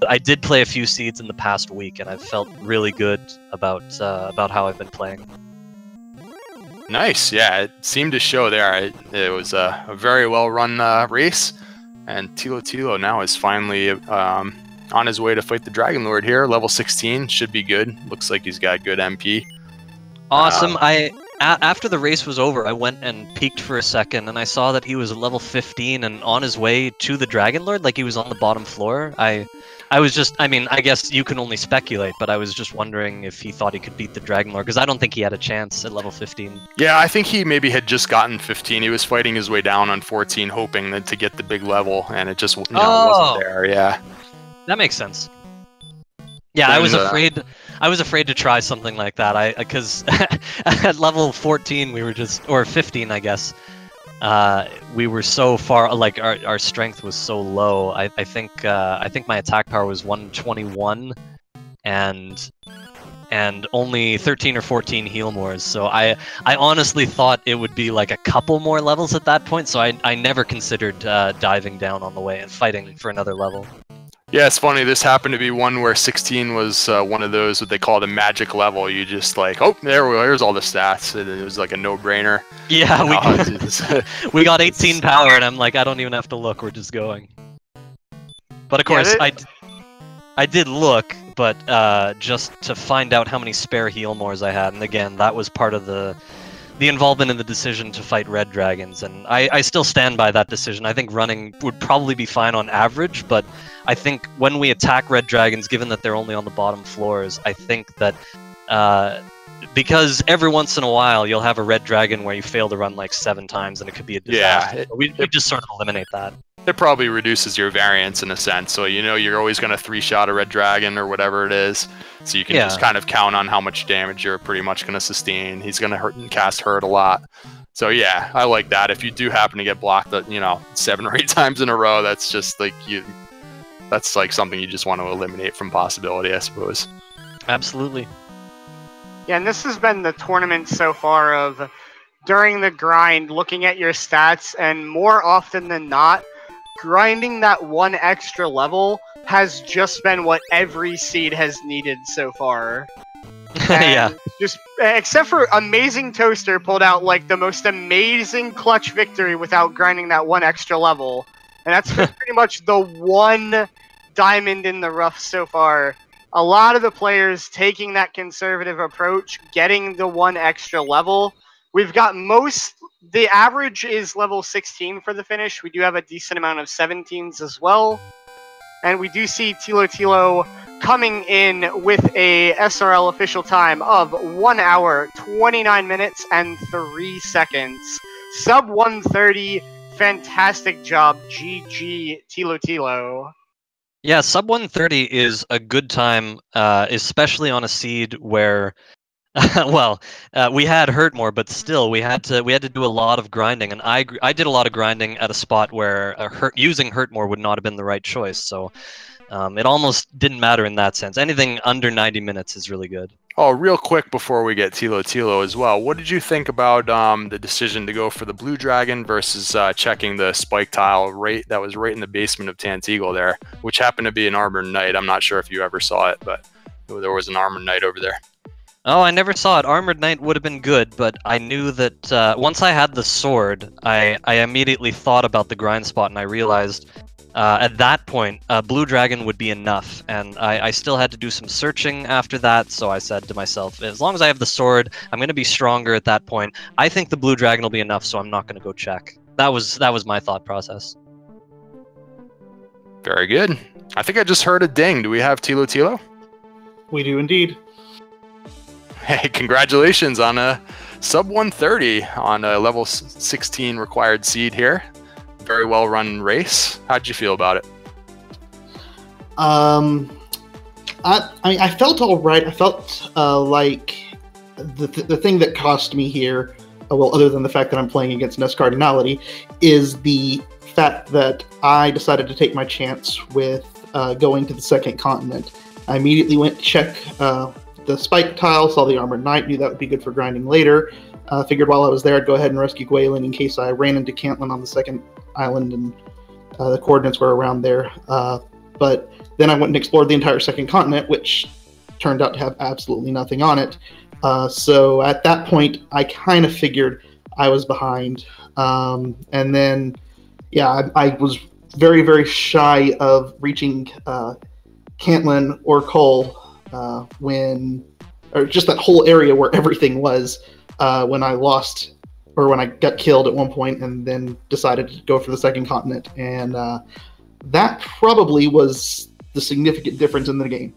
I did play a few seeds in the past week, and I've felt really good about how I've been playing. Nice, yeah, it seemed to show there. It was a very well-run race, and Thilotilo now is finally on his way to fight the Dragon Lord here. Level 16, should be good. Looks like he's got good MP. Awesome. After the race was over, I went and peeked for a second, and I saw that he was at level 15 and on his way to the Dragon Lord, like he was on the bottom floor. I was just, I mean, I guess you can only speculate, but I was just wondering if he thought he could beat the Dragon Lord, because I don't think he had a chance at level 15. Yeah, I think he maybe had just gotten 15. He was fighting his way down on 14, hoping to get the big level, and it just wasn't there, yeah. That makes sense. Yeah, I was afraid. I was afraid to try something like that. Because at level 14 we were just, or 15, I guess. We were so far, like our strength was so low. I think my attack power was 121, and only 13 or 14 heal mores. So I honestly thought it would be like a couple more levels at that point. So I never considered diving down on the way and fighting for another level. Yeah, it's funny. This happened to be one where 16 was one of those what they call the magic level. You just like, oh, here's all the stats. And it was like a no-brainer. Yeah, we got 18 power, and I'm like, I don't even have to look. We're just going. But of course, I did look, but just to find out how many spare heal mores I had. And again, that was part of the involvement in the decision to fight red dragons, and I still stand by that decision. I think running would probably be fine on average, but I think when we attack red dragons, given that they're only on the bottom floors, I think that because every once in a while you'll have a red dragon where you fail to run like 7 times and it could be a disaster. Yeah, we just sort of eliminate that. It probably reduces your variance in a sense, so you know you're always going to 3-shot a red dragon or whatever it is, so you can just kind of count on how much damage you're pretty much going to sustain. He's going to hurt and cast hurt a lot. So yeah, I like that. If you do happen to get blocked, 7 or 8 times in a row, that's just like that's like something you just want to eliminate from possibility, I suppose. Absolutely. Yeah, and this has been the tournament so far of during the grind, looking at your stats, and more often than not, grinding that one extra level has just been what every seed has needed so far. Yeah. Just except for Amazing Toaster pulled out like the most amazing clutch victory without grinding that one extra level. And that's been pretty much the one diamond in the rough so far. A lot of the players taking that conservative approach, getting the one extra level. We've got the average is level 16 for the finish. We do have a decent amount of 17s as well. And we do see Thilotilo coming in with a SRL official time of 1 hour, 29 minutes, and 3 seconds. Sub 130, fantastic job, GG Thilotilo. Yeah, sub 130 is a good time, especially on a seed where, well, we had Hurtmore, but still we had to do a lot of grinding, and I did a lot of grinding at a spot where using Hurtmore would not have been the right choice. So it almost didn't matter in that sense. Anything under 90 minutes is really good. Oh, real quick before we get Thilotilo as well, what did you think about the decision to go for the Blue Dragon versus checking the spike tile that was right in the basement of Tanteagle there, which happened to be an Armored Knight? I'm not sure if you ever saw it, but there was an Armored Knight over there. Oh, I never saw it. Armored Knight would have been good, but I knew that once I had the sword, I immediately thought about the grind spot, and I realized at that point, Blue Dragon would be enough, and I still had to do some searching after that, so I said to myself, as long as I have the sword, I'm going to be stronger at that point. I think the Blue Dragon will be enough, so I'm not going to go check. That was my thought process. Very good. I think I just heard a ding. Do we have Thilotilo? We do indeed. Hey, congratulations on a sub 130 on a level 16 required seed here. Very well run race. How'd you feel about it? I felt all right. I felt like the thing that cost me here, well, other than the fact that I'm playing against NESCardinality, is the fact that I decided to take my chance with going to the second continent. I immediately went to check the spike tile, saw the Armored Knight, knew that would be good for grinding later. Figured while I was there, I'd go ahead and rescue Gwaelin in case I ran into Caitlin on the second island and the coordinates were around there. But then I went and explored the entire second continent, which turned out to have absolutely nothing on it. So at that point, I kind of figured I was behind. And then, yeah, I was very, very shy of reaching Caitlin or Cole or just that whole area where everything was when I lost, or when I got killed at one point and then decided to go for the second continent. And that probably was the significant difference in the game.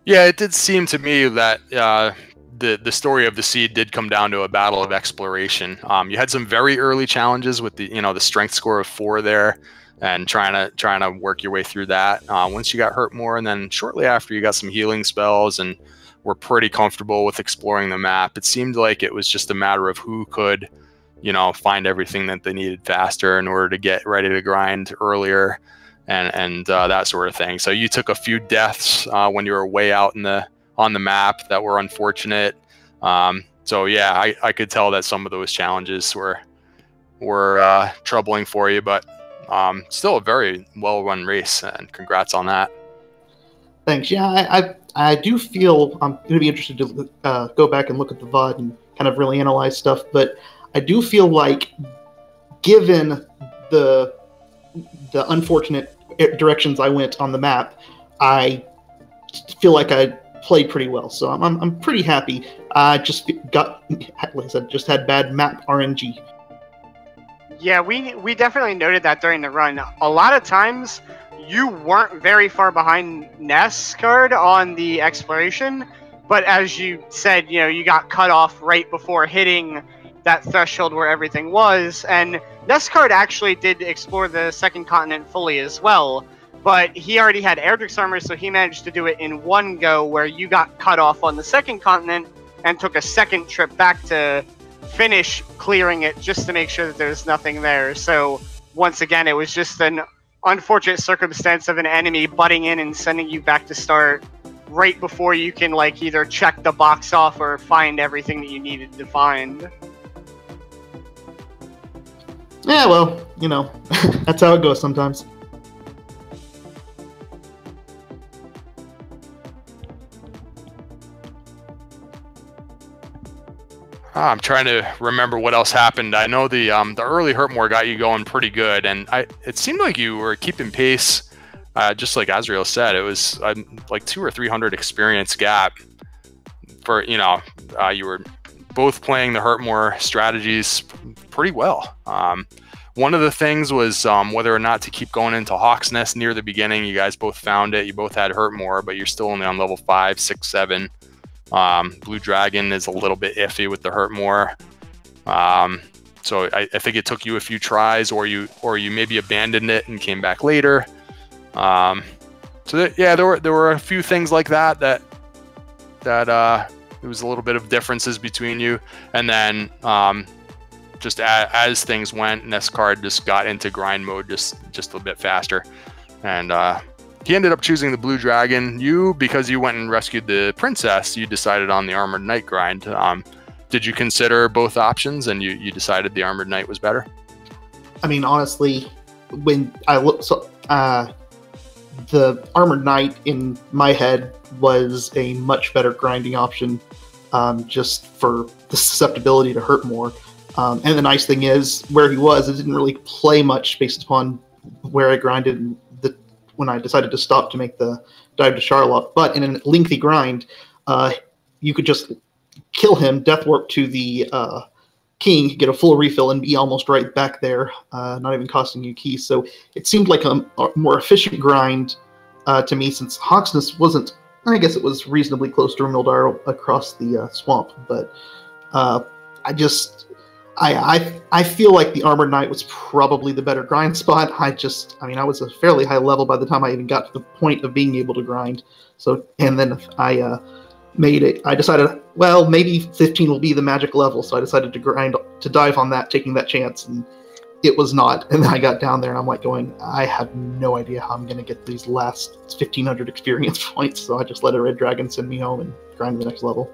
Yeah, it did seem to me that the story of the seed did come down to a battle of exploration. You had some very early challenges with the strength score of 4 there, and trying to work your way through that. Once you got hurt more, and then shortly after you got some healing spells and were pretty comfortable with exploring the map. It seemed like it was just a matter of who could, find everything that they needed faster in order to get ready to grind earlier, and that sort of thing. So you took a few deaths when you were way out on the map that were unfortunate. So yeah, I could tell that some of those challenges were troubling for you, but still a very well-run race, and congrats on that. Thanks. Yeah, I do feel I'm going to be interested to go back and look at the VOD and kind of really analyze stuff, but I do feel like, given the unfortunate directions I went on the map, I feel like I played pretty well. So I'm pretty happy. I just like I said, just had bad map RNG. Yeah, we definitely noted that during the run. A lot of times, you weren't very far behind NESCard on the exploration, but as you said, you got cut off right before hitting that threshold where everything was, and NESCard actually did explore the second continent fully as well, but he already had Erdrick's armor, so he managed to do it in one go, where you got cut off on the second continent and took a second trip back to finish clearing it just to make sure that there's nothing there. So once again, it was just an unfortunate circumstance of an enemy butting in and sending you back to start right before you can like either check the box off or find everything that you needed to find. Yeah, well, you know, that's how it goes sometimes. I'm trying to remember what else happened. I know the early Hurtmore got you going pretty good, and it seemed like you were keeping pace, just like Azrael said. It was like 200 or 300 experience gap for, you know, you were both playing the Hurtmore strategies pretty well. One of the things was whether or not to keep going into Hawk's Nest near the beginning. You guys both found it. You both had Hurtmore, but you're still only on level 5, 6, 7. Blue Dragon is a little bit iffy with the Hurtmore. So I think it took you a few tries, or you maybe abandoned it and came back later. So there were a few things like that there was a little bit of differences between you, and then just as things went, NESCard just got into grind mode just a bit faster, and he ended up choosing the Blue Dragon. Because you went and rescued the princess, you decided on the Armored Knight grind. Did you consider both options, and you decided the Armored Knight was better? I mean, honestly, when I look, the Armored Knight in my head was a much better grinding option, just for the susceptibility to hurt more. And the nice thing is, where he was, it didn't really play much based upon where I grinded when I decided to stop to make the dive to Charlotte. But in a lengthy grind, you could just kill him, death warp to the king, get a full refill, and be almost right back there, not even costing you keys. So it seemed like a more efficient grind to me, since Hawk's Nest wasn't, I guess it was reasonably close to Rimildar across the swamp, but I feel like the Armored Knight was probably the better grind spot. I was a fairly high level by the time I even got to the point of being able to grind. So, and then I decided, well, maybe 15 will be the magic level. So I decided to dive on that, taking that chance, and it was not. And then I got down there and I'm like going, I have no idea how I'm going to get these last 1,500 experience points. So I just let a Red Dragon send me home and grind the next level.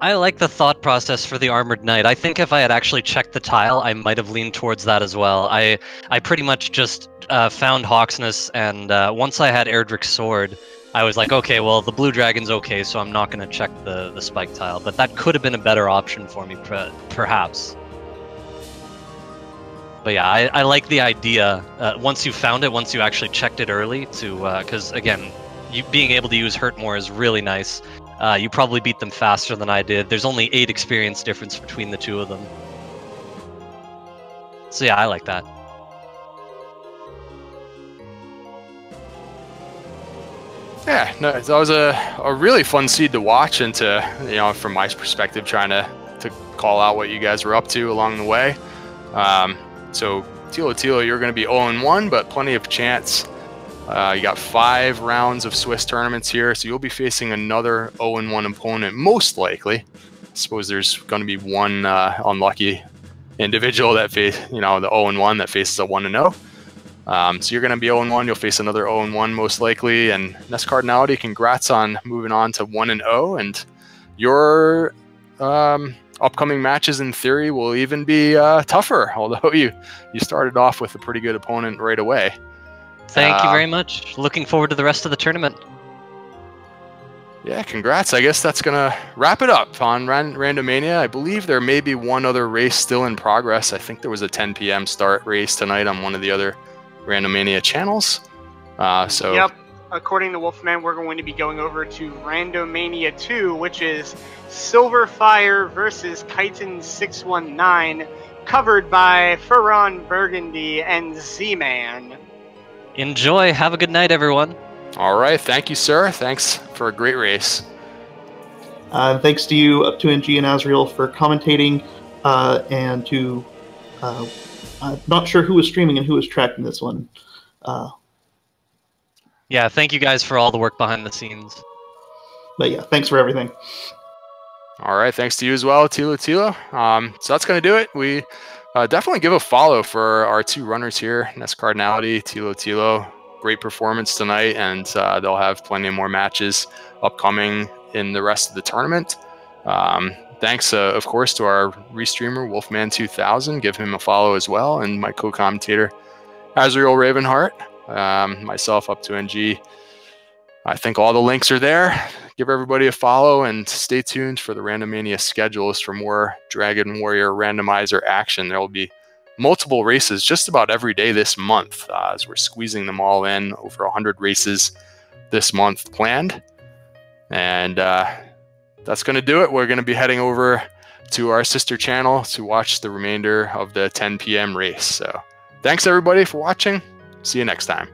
I like the thought process for the Armored Knight. I think if I had actually checked the tile, I might have leaned towards that as well. I pretty much just found Hawk's Nest, and once I had Erdrick's Sword, I was like, okay, well, the Blue Dragon's okay, so I'm not going to check the spike tile. But that could have been a better option for me, perhaps. But yeah, I like the idea. Once you found it, once you actually checked it early, because again, being able to use Hurtmore is really nice. You probably beat them faster than I did. There's only 8 experience difference between the two of them. So yeah, I like that. Yeah, no, that was a really fun seed to watch, and to, from my perspective, trying to call out what you guys were up to along the way. So Thilotilo, you're going to be 0-1, but plenty of chance. You got 5 rounds of Swiss tournaments here, so you'll be facing another 0-1 opponent, most likely. I suppose there's going to be one unlucky individual that the 0-1 that faces a 1-0. So you're going to be 0-1. You'll face another 0-1 most likely. And NESCardinality, congrats on moving on to 1-0. And your upcoming matches, in theory, will even be tougher. Although you started off with a pretty good opponent right away. Thank you very much. Looking forward to the rest of the tournament. Yeah, congrats. I guess that's going to wrap it up on Randomania. I believe there may be one other race still in progress. I think there was a 10 p.m. start race tonight on one of the other Randomania channels. Yep. According to Wolfman, we're going to be going over to Randomania 2, which is Silverfire versus Chitin 619, covered by Ferron Burgundy and Z-Man. Enjoy. Have a good night, everyone. All right. Thank you, sir. Thanks for a great race. Thanks to you, Up2NG and Azrael, for commentating, and to... I'm not sure who was streaming and who was tracking this one. Yeah, thank you guys for all the work behind the scenes. But yeah, thanks for everything. All right. Thanks to you as well, Thilotilo. So that's going to do it. We... definitely give a follow for our 2 runners here, NESCardinality, Thilotilo. great performance tonight, and they'll have plenty more matches upcoming in the rest of the tournament. Thanks, of course, to our restreamer, Wolfman2000. Give him a follow as well, and my co-commentator, Azrael Ravenheart. Myself, up to NG. I think all the links are there. Give everybody a follow and stay tuned for the Randomania schedules for more Dragon Warrior Randomizer action. There will be multiple races just about every day this month, as we're squeezing them all in. Over 100 races this month planned. And that's going to do it. We're going to be heading over to our sister channel to watch the remainder of the 10 p.m. race. So thanks everybody for watching. See you next time.